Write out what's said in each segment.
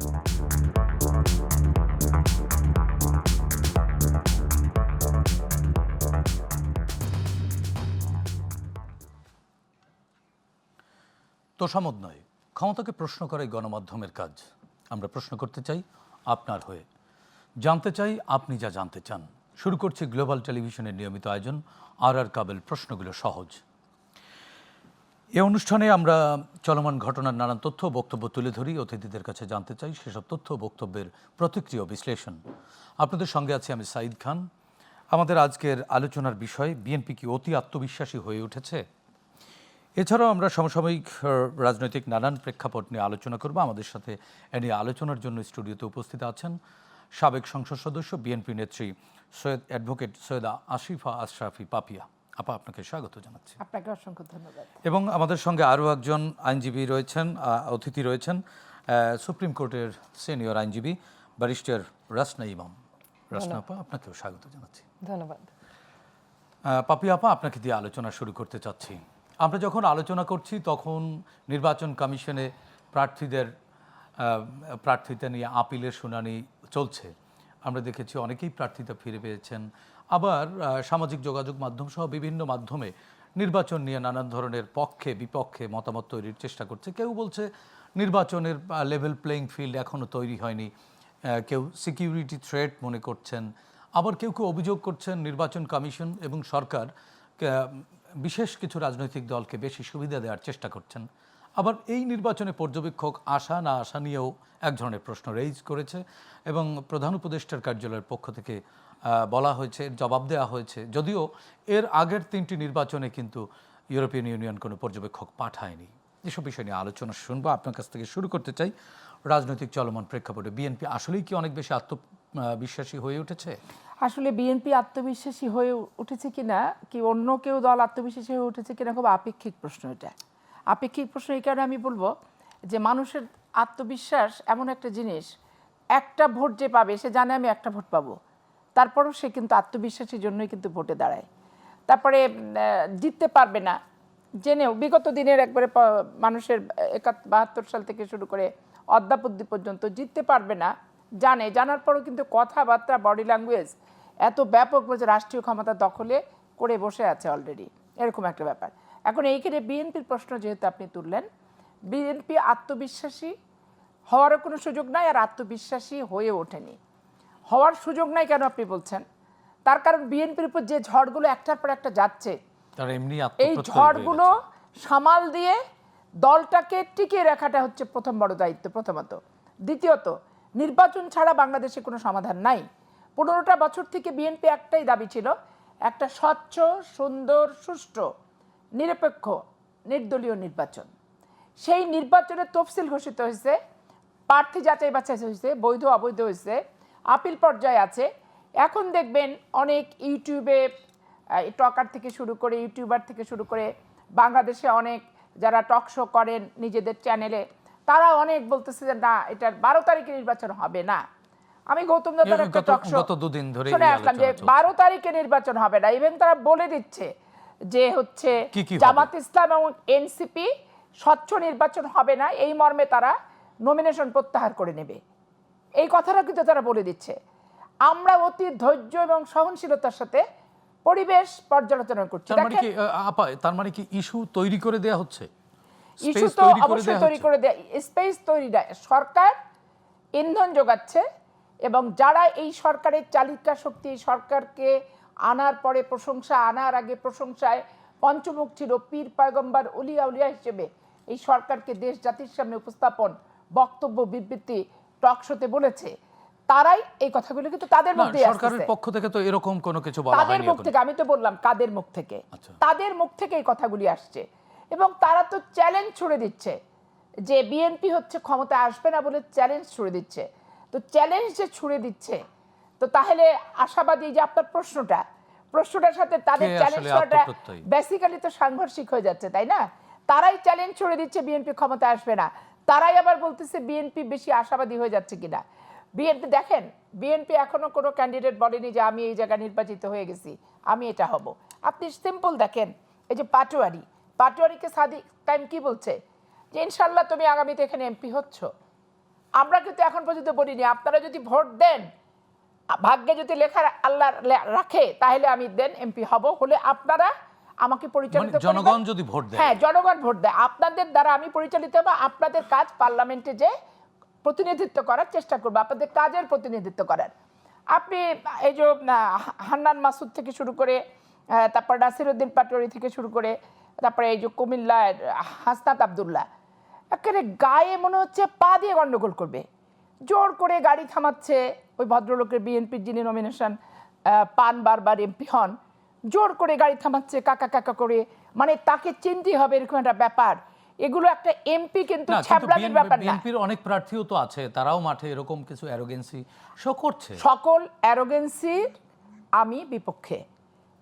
তোষামোদ নয়, ক্ষমতাকে প্রশ্ন করাই গণমাধ্যমের কাজ। আমরা প্রশ্ন করতে চাই আপনার হয়ে, জানতে চাই আপনি যা জানতে চান। শুরু করছি গ্লোবাল টেলিভিশনের নিয়মিত আয়োজন আর কাবেল প্রশ্নগুলো সহজ। এ অনুষ্ঠানে আমরা চলমান ঘটনার নানান তথ্য বক্তব্য তুলে ধরি, অতিথিদের কাছে জানতে চাই সেসব তথ্য বক্তব্যের প্রতিক্রিয়া বিশ্লেষণ। আপনাদের সঙ্গে আছি আমি সাঈদ খান। আমাদের আজকের আলোচনার বিষয়, বিএনপি কি অতি আত্মবিশ্বাসী হয়ে উঠেছে? এছাড়াও আমরা সমসাময়িক রাজনৈতিক নানান প্রেক্ষাপট নিয়ে আলোচনা করব। আমাদের সাথে এ নিয়ে আলোচনার জন্য স্টুডিওতে উপস্থিত আছেন সাবেক সংসদ সদস্য বিএনপি নেত্রী অ্যাডভোকেট সৈয়দা আসিফা আশরাফি পাপিয়া। আপা, আপনাকে স্বাগত জানাচ্ছি। আপনাকে অসংখ্য ধন্যবাদ। এবং আমাদের সঙ্গে আরও একজন আইনজীবী রয়েছেন, অতিথি রয়েছেন, সুপ্রিম কোর্টের সিনিয়র আইনজীবী ব্যারিস্টার রাসনা ইমাম। রাসনা আপা, আপনাকেও স্বাগত জানাচ্ছি। ধন্যবাদ। পাপিয়া আপা, আপনাকে দিয়ে আলোচনা শুরু করতে চাচ্ছি। আমরা যখন আলোচনা করছি তখন নির্বাচন কমিশনে প্রার্থিতা নিয়ে আপিলের শুনানি চলছে। আমরা দেখেছি অনেকেই প্রার্থিতা ফিরে পেয়েছেন। আবার সামাজিক যোগাযোগ মাধ্যম সহ বিভিন্ন মাধ্যমে নির্বাচন নিয়ে নানান ধরনের পক্ষে বিপক্ষে মতামত তৈরির চেষ্টা করছে। কেউ বলছে নির্বাচনের লেভেল প্লেইং ফিল্ড এখনও তৈরি হয়নি, কেউ সিকিউরিটি থ্রেট মনে করছেন, আবার কেউ কেউ অভিযোগ করছেন নির্বাচন কমিশন এবং সরকার বিশেষ কিছু রাজনৈতিক দলকে বেশি সুবিধা দেওয়ার চেষ্টা করছেন। আবার এই নির্বাচনে পর্যবেক্ষক আসা না আসা নিয়েও এক ধরনের প্রশ্ন রেইজ করেছে এবং প্রধান উপদেষ্টার কার্যালয়ের পক্ষ থেকে বলা হয়েছে, জবাব দেওয়া হয়েছে, যদিও এর আগের 3টি নির্বাচনে কিন্তু ইউরোপিয়ান ইউনিয়ন কোনো পর্যবেক্ষক পাঠায়নি। এসব বিষয় নিয়ে আলোচনা শুনবো। আপনার কাছ থেকে শুরু করতে চাই রাজনৈতিক চলমান প্রেক্ষাপটে বিএনপি আসলেই কি অনেক বেশি আত্মবিশ্বাসী হয়ে উঠেছে? আসলে বিএনপি আত্মবিশ্বাসী হয়ে উঠেছে কিনা, কি অন্য কেউ দল আত্মবিশ্বাসী হয়ে উঠেছে কিনা, খুব আপেক্ষিক প্রশ্ন। এটা আপেক্ষিক প্রশ্ন এই কারণে আমি বলবো যে মানুষের আত্মবিশ্বাস এমন একটা জিনিস, একটা ভোট যে পাবে সে জানে আমি একটা ভোট পাবো, তারপরও সে কিন্তু আত্মবিশ্বাসীর জন্যই কিন্তু ভোটে দাঁড়ায়। তারপরে জিততে পারবে না জেনেও বিগত দিনের একবারে মানুষের 72 সাল থেকে শুরু করে অদ্যাবধি পর্যন্ত জিততে পারবে না জানার পরও কিন্তু কথাবার্তা, বডি ল্যাঙ্গুয়েজ এত ব্যাপক যে রাষ্ট্রীয় ক্ষমতা দখলে করে বসে আছে অলরেডি, এরকম একটা ব্যাপার। এখন এইখানে বিএনপির প্রশ্ন যেহেতু আপনি তুললেন, বিএনপি আত্মবিশ্বাসী হওয়ারও কোনো সুযোগ নাই, আর আত্মবিশ্বাসী হয়ে ওঠেনি। হওয়ার সুযোগ নাই কেন আপনি বলছেন? তার কারণ বিএনপির উপর যে ঝড়গুলো একটার পর একটা যাচ্ছে, এই ঝড়গুলো সামাল দিয়ে দলটাকে টিকিয়ে রাখাটা হচ্ছে প্রথম বড় দায়িত্ব, প্রথমত। দ্বিতীয়ত, নির্বাচন ছাড়া বাংলাদেশে কোনো সমাধান নাই। 15টা বছর থেকে বিএনপি একটাই দাবি ছিল, একটা স্বচ্ছ, সুন্দর, সুষ্ঠু, নিরপেক্ষ, নির্দলীয় নির্বাচন। সেই নির্বাচনের তফসিল ঘোষিত হয়েছে, প্রার্থী যাচাই বাছাই হয়েছে, বৈধ অবৈধ হয়েছে, আপিল পর্যায়ে আছে। এখন দেখবেন অনেক ইউটিউবে টকার থেকে শুরু করে, ইউটিউবার থেকে শুরু করে বাংলাদেশে অনেক যারা টক শো করেন নিজেদের চ্যানেলে, তারা অনেক বলতেছে যে না, এটার 12 তারিখে নির্বাচন হবে না। আমি গৌতম দাদার একটা টক শো শুনে আসলাম যে 12 তারিখে নির্বাচন হবে না। ইভেন তারা বলে দিচ্ছে যে হচ্ছে জামাত ইসলাম এবং এনসিপি স্বচ্ছ নির্বাচন হবে না, এই মর্মে তারা নমিনেশন প্রত্যাহার করে নেবে। এই কথাটা কিন্তু তারা বলে দিচ্ছে। আমরা অতি ধৈর্য এবং সহনশীলতার সাথে পরিবেশ পর্যালোচনা করছি। তার মানে কি ইস্যু তৈরি করে দেয়া হচ্ছে? ইস্যু তো অবশ্যই তৈরি করে দেয়া, স্পেস তৈরি দেয়। সরকার ইন্ধন যোগাচ্ছে এবং যারা এই সরকারের চালিকা শক্তি, সরকারকে আনার পরে প্রশংসা, আনার আগে প্রশংসায় পঞ্চমুখ ছিল, পীর পয়গম্বর উলিয়া উলিয়া হিসেবে এই সরকারকে দেশ জাতির সামনে উপস্থাপন, বক্তব্য, বিবৃতি, টক শোতে বলেছে, তারাই এই কথাগুলো কিন্তু তাদের মধ্যে আসছে। সরকারের পক্ষ থেকে তো এরকম কোনো কিছু বলা হয়নি। তাদের মুখ থেকে, আমি তো বললাম কাদের মুখ থেকে, তাদের মুখ থেকে এই কথাগুলি আসছে এবং তারা তো চ্যালেঞ্জ ছুড়ে দিচ্ছে যে বিএনপি হচ্ছে ক্ষমতা আসবে না বলে চ্যালেঞ্জ ছুড়ে দিচ্ছে। তো চ্যালেঞ্জ যে ছুড়ে দিচ্ছে, তো তাহলে আশাবাদী যে আপনার প্রশ্নটার সাথে তাদের চ্যালেঞ্জ করাটা বেসিক্যালি তো সাংঘর্ষিক হয়ে যাচ্ছে, তাই না? তারাই চ্যালেঞ্জ ছুড়ে দিচ্ছে বিএনপি ক্ষমতা আসবে না, তারাই আবার বলতেছে বিএনপি বেশি আশাবাদী হয়ে যাচ্ছে কিনা। বিএনপি দেখেন, বিএনপি এখনো কোনো ক্যান্ডিডেট বলেনি যে আমি এই জায়গায় নির্বাচিত হয়ে গেছি, আমি এটা হব। আপনি সিম্পল দেখেন, এই যে পাটোয়ারিকে সাদিক টাইম কি বলছে যে ইনশাল্লাহ তুমি আগামীতে এখানে এমপি হচ্ছ। আমরা কিন্তু এখন পর্যন্ত বলিনি আপনারা যদি ভোট দেন, ভাগ্যে যদি লেখা আল্লাহ রাখে তাহলে আমি দেন এমপি হব, হলে আপনারা আমাকে পরিচালিত মানে জনগণ যদি ভোট দেয়, হ্যাঁ জনগণ ভোট দেয়, আপনাদের দ্বারা আমি পরিচালিত হব। আপনাদের কাজ পার্লামেন্টে যে প্রতিনিধিত্ব করার চেষ্টা করবো, আপনাদের কাজের প্রতিনিধিত্ব করার। আপনি এই যে হান্নান মাসুদ থেকে শুরু করে, তারপর নাসিরউদ্দিন পাটোয়ারি থেকে শুরু করে, তারপরে এই যে কুমিল্লার হাসনাত আব্দুল্লাহ, একেবারে গায়ে মনে হচ্ছে পা দিয়ে গন্ডগোল করবে, জোর করে গাড়ি থামাচ্ছে ওই ভদ্রলোকের, বিএনপির যিনি নমিনেশন পান, বারবার এমপি হন, জোর করে গাড়ি থামাচ্ছে কাকা কাকা করে, মানে তাকে চিনতে হবে এরকম একটা ব্যাপার। এগুলো একটা এমপি কিন্তু ছ্যাবলামির ব্যাপার না। বিএনপির অনেক প্রার্থীও তো আছে, তারাও মাঠে এরকম কিছু অ্যারোগেন্সি শো করছে। সকল অ্যারোগেন্সির আমি বিপক্ষে।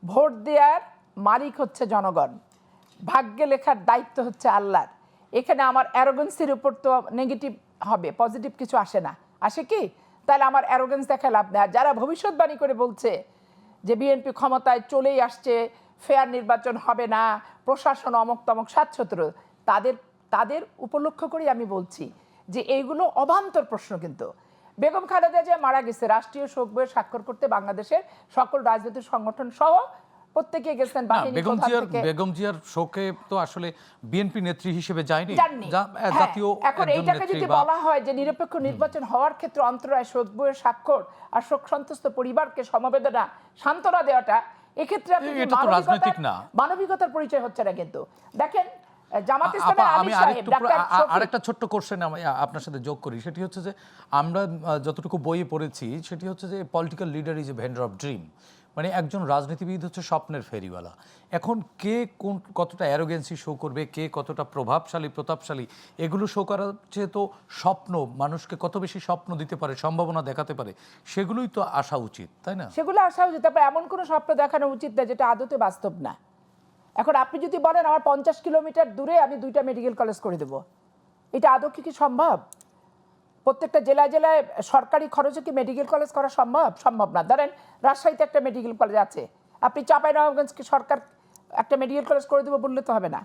ভোট দেওয়ার মালিক হচ্ছে জনগণ, ভাগ্যে লেখার দায়িত্ব হচ্ছে আল্লাহর। এখানে আমার অ্যারোগেন্সির উপর তো নেগেটিভ হবে, পজিটিভ কিছু আসে না। আসে কি? তাহলে আমার অ্যারোগেন্স দেখা লাভ নেই। আর যারা ভবিষ্যৎবাণী করে বলছে যে বিএনপি ক্ষমতায় চলেই আসছে, ফেয়ার নির্বাচন হবে না, প্রশাসন অমক তমক ৭-১৭, তাদের উপলক্ষ করেই আমি বলছি যে এইগুলো অবান্তর প্রশ্ন। কিন্তু বেগম খালেদা জিয়া মারা গেছে, রাষ্ট্রীয় শোক বইয়ে স্বাক্ষর করতে বাংলাদেশের সকল রাজনৈতিক সংগঠন সহ প্রত্যেকে গেছেন। বেগম জিয়ার শোকে তো আসলে বিএনপি নেত্রী হিসেবে যায়নি, হ্যাঁ, জাতীয় এখন এইটাকে যদি বলা হয় যে নিরপেক্ষ নির্বাচন হওয়ার ক্ষেত্রে অন্তরায় শোক বইয়ের স্বাক্ষর আর শোক সন্তুষ্ট পরিবারকে সমবেদনা সান্ত্বনা দেওয়াটা, এক্ষেত্রে এটা তো রাজনৈতিক না, মানবিকতার পরিচয় হচ্ছে না। কিন্তু দেখেন জামাত আমি আরেকটা ছোট্ট কোশ্চেন আপনার সাথে যোগ করি, সেটি হচ্ছে যে আমরা যতটুকু বইয়ে পড়েছি সেটি হচ্ছে যে political leader is a vendor of dream, মানে একজন রাজনীতিবিদ হচ্ছে স্বপ্নের ফেরিওয়ালা। এখন কে কতটা অ্যারোগেন্সি শো করবে, কে কতটা প্রভাবশালী প্রতাপশালী, এগুলো শো করার চেয়ে তো স্বপ্ন, মানুষকে কত বেশি স্বপ্ন দিতে পারে, সম্ভাবনা দেখাতে পারে, সেগুলোই তো আসা উচিত, তাই না? সেগুলো আসা উচিত। তারপর এমন কোনো স্বপ্ন দেখানো উচিত না যেটা আদতে বাস্তব না। এখন আপনি যদি বলেন আমার 50 কিলোমিটার দূরে আমি 2টা মেডিকেল কলেজ করে দেবো, এটা আদৌ কি সম্ভব? প্রত্যেকটা জেলায় জেলায় সরকারি খরচে কি মেডিকেল কলেজ করা সম্ভব? সম্ভব না। ধরেন রাজশাহীতে একটা মেডিকেল কলেজ আছে, আপনি চাঁপাইনবাবগঞ্জকে সরকার একটা মেডিকেল কলেজ করে দেবো বললে তো হবে না,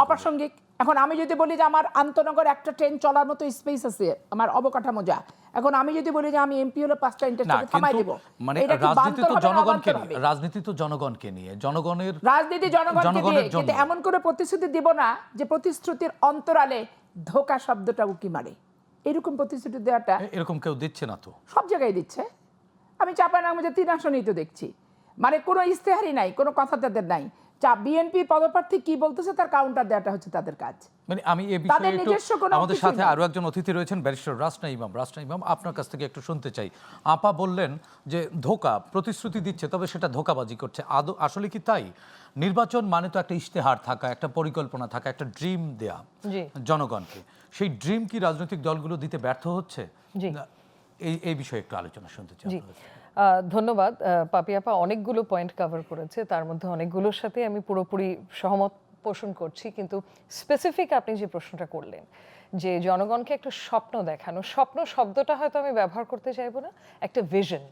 অপ্রাসঙ্গিক। এখন আমি যদি বলি যে আমার আন্তনগর একটা ট্রেন চলার মতো স্পেস আছে, আমার অবকাঠামো যা, এখন আমি যদি বলি যে আমি এমপি হলে 5টা ইন্টারস্টেশন থামাই দেব, মানে রাজনীতি তো জনগণকে নিয়ে, রাজনীতি জনগণকে নিয়ে, কিন্তু এমন করে প্রতিশ্রুতি দিব না যে প্রতিশ্রুতির অন্তরালে ধোঁকা শব্দটা উকি মারে। এরকম প্রতিশ্রুতি দেওয়াটা এরকম কেউ দিচ্ছে না, তো সব জায়গায় দিচ্ছে। আমি চাঁপাইনবাবগঞ্জে 3 আসনেই তো দেখছি, মানে কোনো ইস্তেহারই নাই, কোনো কথা তাদের নাই। বিএনপির পদপ্রার্থী কি বলতেছে তার কাউন্টার দেওয়াটা হচ্ছে তাদের কাজ। মানে আমি এই বিষয়ে আমাদের সাথে আরো একজন অতিথি রয়েছেন, ব্যারিস্টার রাসনা ইমাম, আপনার কাছ থেকে একটু শুনতে চাই। আপা বললেন যে ধোঁকা, প্রতিশ্রুতি দিচ্ছে, তবে সেটা ধোঁকাবাজি করছে। আসলে কি তাই? নির্বাচন মানে তো একটা ইশতেহার থাকা, একটা পরিকল্পনা থাকা, একটা ড্রিম দেয়া জনগণকে। সেই ড্রিম কি রাজনৈতিক দলগুলো দিতে ব্যর্থ হচ্ছে? এই বিষয়ে একটু আলোচনা শুনতে চাই। ধন্যবাদ। পাপি আপা অনেকগুলো পয়েন্ট কভার করেছে, তার মধ্যে অনেকগুলোর সাথে আমি পুরোপুরি সহমত পোষণ করছি। কিন্তু স্পেসিফিক আপনি যে প্রশ্নটা করলেন যে জনগণকে একটা স্বপ্ন দেখানো, স্বপ্ন শব্দটা হয়তো আমি ব্যবহার করতে চাইবো না, একটা ভিশন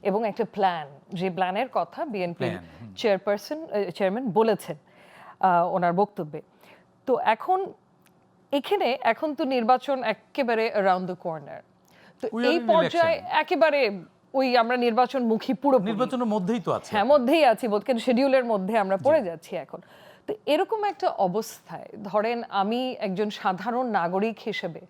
এবং একটা প্ল্যান, যে প্ল্যানের কথা বিএনপি চেয়ারম্যান বলেছেন ওনার বক্তব্যে। তো এখন তো নির্বাচন একেবারে অ্যারাউন্ড দ্য কর্নার। তো এই পর্যায়ে একেবারে আমরা নির্বাচনমুখী, পুরো নির্বাচনের মধ্যেই তো আছে, হ্যাঁ মধ্যেই আছি, কিন্তু শিডিউলের মধ্যে আমরা পড়ে যাচ্ছি এখন। তো এরকম একটা অবস্থায় ধরেন আমি একজন সাধারণ নাগরিক হিসেবে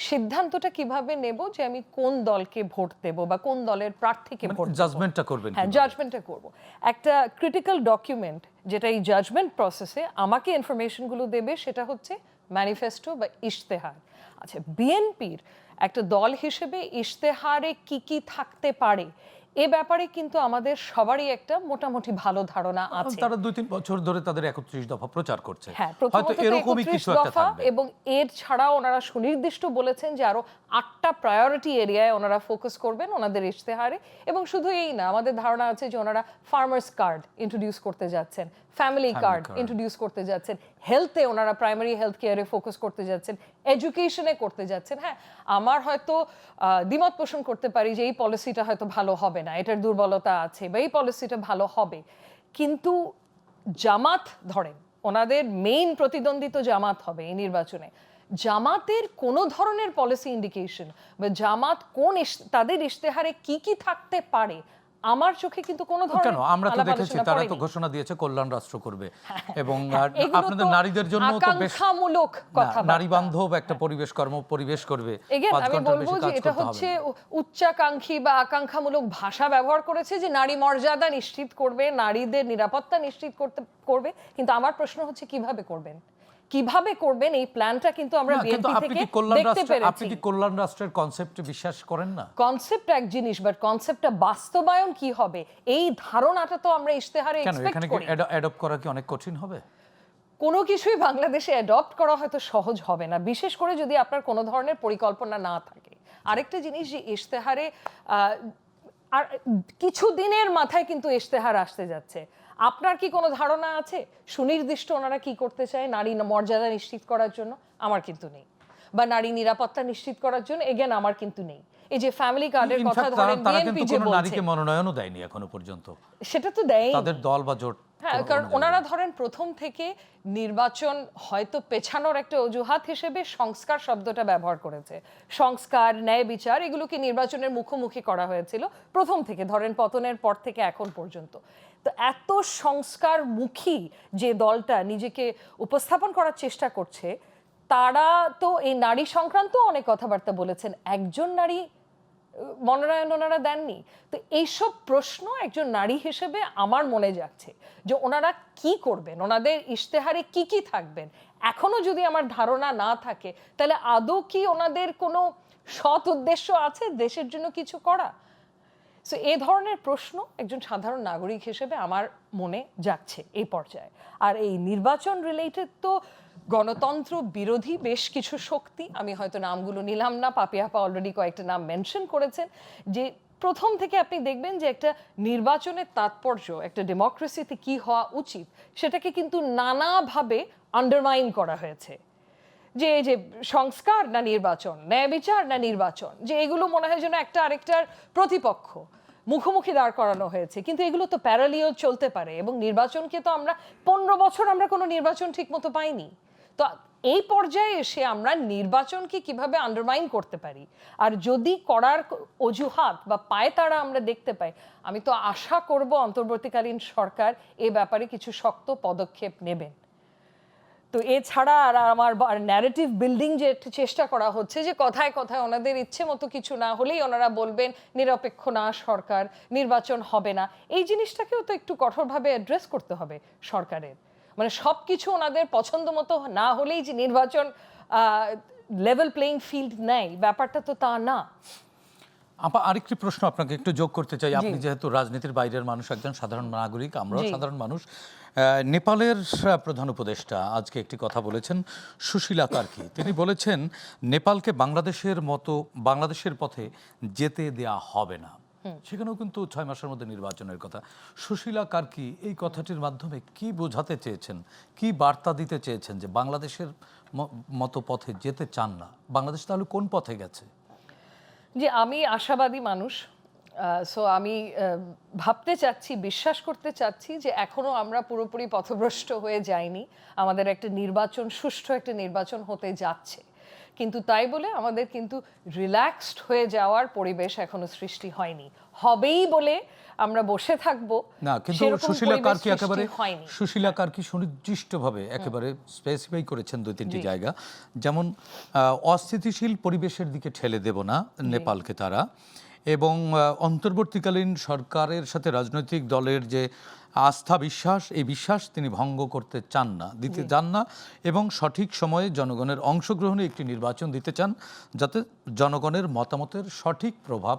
সিদ্ধান্তটা কিভাবে নেব যে আমি কোন দলকে ভোট দেব বা কোন দলের প্রার্থীকে ভোট দেব, জাজমেন্টটা করবেন। হ্যাঁ, জাজমেন্টটা করব। একটা ক্রিটিক্যাল ডকুমেন্ট যেটা এই জাজমেন্ট প্রসেসে আমাকে ইনফরমেশনগুলো দেবে, সেটা হচ্ছে ম্যানিফেস্টো বা ইশতেহার। আচ্ছা, বিএনপির একটা দল হিসেবে ইশতেহারে কি কি থাকতে পারে এ ব্যাপারে কিন্তু আমাদের সবারই একটা মোটামুটি ভালো ধারণা আছে। তারা 2-3 বছর ধরে তাদের 31 দফা প্রচার করছে, হ্যাঁ, হয়তো এরকমই কিছু একটা থাকবে। এবং এর ছাড়াও ওনারা সুনির্দিষ্ট বলেছেন যে আরো 8টা প্রায়োরিটি এরিয়ায় ওনারা ফোকাস করবেন ওনাদের ইশতেহারে। এবং শুধু এই না, আমাদের ধারণা আছে যে ওনারা ফার্মার্স কার্ড ইন্ট্রোডিউস করতে যাচ্ছেন, ফ্যামিলি কার্ড ইন্ট্রোডিউস করতে যাচ্ছেন, হেলথে ওনারা প্রাইমারি হেলথ কেয়ারে ফোকাস করতে যাচ্ছেন, এডুকেশনে করতে যাচ্ছেন। হ্যাঁ, আমার হয়তো দ্বিমত পোষণ করতে পারি যে এই পলিসিটা হয়তো ভালো হবে না, এটার দুর্বলতা আছে, বা এই পলিসিটা ভালো হবে, কিন্তু জামাত ধরেন ওনাদের মেইন প্রতিদ্বন্দ্বী তো জামাত হবে এই নির্বাচনে। জামাতের কোনো ধরনের পলিসি ইন্ডিকেশন বা জামাত কোন তাদের ইশতেহারে কি কি থাকতে পারে আমার চোখে কিন্তু কোনো ধরনের কেন আমরা তো আলাপ দেখেছি আলোচনা তারা তো করেনি। ঘোষণা দিয়েছে কল্যাণ রাষ্ট্র করবে এবং এগুলো আপনাদের তো নারীদের জন্য তো বেশ আকাঙ্ক্ষামূলক কথা। নারী বান্ধব একটা পরিবেশ পরিবেশ করবে, এগেন 5 আমি ঘন্টার বলবো বেশি যে কাজ এটা করতে হবে হচ্ছে না। উচ্চাকাঙ্ক্ষী বা আকাঙ্ক্ষামূলক ভাষা ব্যবহার করেছে যে নারী মর্যাদা নিশ্চিত করবে, নারীদের নিরাপত্তা নিশ্চিত করবে, কিন্তু আমার প্রশ্ন হচ্ছে কিভাবে করবেন, কিভাবে করবেন এই প্ল্যানটা কিন্তু আমরা না, কিন্তু বিএনপি আপনি থেকে কি কল্যাণ দেখতে রাষ্ট্র, আপনি পেরেছি। কি কল্যাণ রাষ্ট্রের কনসেপ্টে বিশ্বাস করেন না? কনসেপ্ট এক জিনিস, বাট কনসেপ্টটা বাস্তবায়ন কি হবে এই ধারণাটা তো আমরা ইশতেহারে কেন এক্সপেক্ট এখানে কি করি। অ্যাডপ্ট করা কি অনেক কঠিন হবে? কোনো কিছুই বাংলাদেশে অ্যাডপ্ট করা হয়তো সহজ হবে না, বিশেষ করে যদি আপনার কোনো ধরনের পরিকল্পনা না থাকে। আরেকটা জিনিস যে ইশতেহারে আর কিছু দিনের মাথায় কিন্তু ইশতেহার আসতে যাচ্ছে, আপনার কি কোনো ধারণা আছে সুনির্দিষ্ট ওনারা কি করতে চায় নারী মর্যাদা নিশ্চিত করার জন্য? আমার কিন্তু নেই, বা নারী নিরাপত্তা নিশ্চিত করার জন্য এগেন আমার কিন্তু নেই। এই যে ফ্যামিলি কার্ডের কথা ইনফ্যাক্ট ধরেন তারা বিএনপি কিন্তু যে কোনো বলছে, নারীকে মনোনয়নও দেয়নি এখনো পর্যন্ত, সেটা তো দেয়ই তাদের দল বা জোট। হ্যাঁ, কারণ ওনারা ধরেন প্রথম থেকে নির্বাচন হয়তো পেছানোর একটা অজুহাত হিসেবে সংস্কার শব্দটা ব্যবহার করেছে। সংস্কার, ন্যায় বিচার এগুলোকে নির্বাচনের মুখোমুখি করা হয়েছিল প্রথম থেকে, ধরেন পতনের পর থেকে এখন পর্যন্ত। তো এত সংস্কারমুখী যে দলটা নিজেকে উপস্থাপন করার চেষ্টা করছে, তারা তো এই নারী সংক্রান্ত অনেক কথাবার্তা বলেছেন, একজন নারী মনোনয়ন ওনারা দেননি। তো এইসব প্রশ্ন একজন নারী হিসেবে আমার মনে যাচ্ছে যে ওনারা কি করবেন, ওনাদের ইশতেহারে কি কি থাকবেন এখনো যদি আমার ধারণা না থাকে, তাহলে আদৌ কি ওনাদের কোনো সৎ উদ্দেশ্য আছে দেশের জন্য কিছু করা? সো এই ধরনের প্রশ্ন একজন সাধারণ নাগরিক হিসেবে আমার মনে যাচ্ছে এই পর্যায়ে। আর এই নির্বাচন রিলেটেড তো গণতন্ত্র বিরোধী বেশ কিছু শক্তি, আমি হয়তো নামগুলো নিলাম না, পাপিয়াপা অলরেডি কয়েকটা নাম মেনশন করেছেন, যে প্রথম থেকে আপনি দেখবেন যে একটা নির্বাচনের তাৎপর্য, একটা ডেমোক্রেসিতে কি হওয়া উচিত, সেটাকে কিন্তু নানাভাবে আন্ডারমাইন করা হয়েছে। যে এই যে সংস্কার না নির্বাচন, ন্যায় বিচার না নির্বাচন, যে এগুলো মনে হয় যেন একটা আরেকটার প্রতিপক্ষ, মুখোমুখি দাঁড় করানো হয়েছে। কিন্তু এগুলো তো প্যারালিও চলতে পারে, এবং নির্বাচনকে তো আমরা 15 বছর আমরা কোনো নির্বাচন ঠিক মতো পাইনি। তো এই পর্যায়ে এসে আমরা নির্বাচনকে কিভাবে আন্ডারমাইন করতে পারি, আর যদি করার অজুহাত বা পায়তারা আমরা দেখতে পাই, আমি তো আশা করব অন্তর্বর্তীকালীন সরকার এ ব্যাপারে কিছু শক্ত পদক্ষেপ নেবেন। তো এছাড়া আর আমার ন্যারেটিভ বিল্ডিং যে একটা চেষ্টা করা হচ্ছে, যে কথায় কথায় ওনাদের ইচ্ছে মতো কিছু না হলেই ওনারা বলবেন নিরপেক্ষ না সরকার, নির্বাচন হবে না, এই জিনিসটাকেও তো একটু কঠোরভাবে অ্যাড্রেস করতে হবে সরকারের। মানে সব কিছু ওনাদের পছন্দ মতো না হলেই যে নির্বাচন লেভেল প্লেইং ফিল্ড নেয়, ব্যাপারটা তো তা না। আরেকটি প্রশ্ন আপনাকে একটু যোগ করতে চাই। আপনি যেহেতু রাজনীতির বাইরের মানুষ, একজন সাধারণ নাগরিক, আমরাও সাধারণ মানুষ। নেপালের প্রধান উপদেষ্টা আজকে একটি কথা বলেছেন, সুশীলা কার্কি। তিনি বলেছেন নেপালকে বাংলাদেশের পথে যেতে দেয়া হবে না। সেখানেও কিন্তু 6 মাসের মধ্যে নির্বাচনের কথা। সুশীলা কার্কি এই কথাটির মাধ্যমে কি বোঝাতে চেয়েছেন, কি বার্তা দিতে চেয়েছেন যে বাংলাদেশের মতো পথে যেতে চান না? বাংলাদেশ তাহলে কোন পথে গেছে? যে আমি আশাবাদী মানুষ, সো আমি ভাবতে চাচ্ছি, বিশ্বাস করতে চাচ্ছি যে এখনো আমরা পুরোপুরি পথভ্রষ্ট হয়ে যাইনি। আমাদের একটা নির্বাচন, সুষ্ঠু একটা নির্বাচন হতে যাচ্ছে, কিন্তু তাই বলে আমাদের কিন্তু রিল্যাক্সড হয়ে যাওয়ার পরিবেশ এখনো সৃষ্টি হয়নি। হবেই বলে আমরা বসে থাকবো না, কিন্তু সুশীলা কার্কি সুনির্দিষ্টভাবে একেবারে স্পেসিফাই করেছেন 2-3টি জায়গা, যেমন অস্থিতিশীল পরিবেশের দিকে ঠেলে দেব না নেপালকে তারা, এবং অন্তর্বর্তীকালীন সরকারের সাথে রাজনৈতিক দলের যে আস্থা বিশ্বাস, এই বিশ্বাস তিনি ভঙ্গ করতে চান না, দিতে চান না, এবং সঠিক সময়ে জনগণের অংশগ্রহণে একটি নির্বাচন দিতে চান যাতে জনগণের মতামতের সঠিক প্রভাব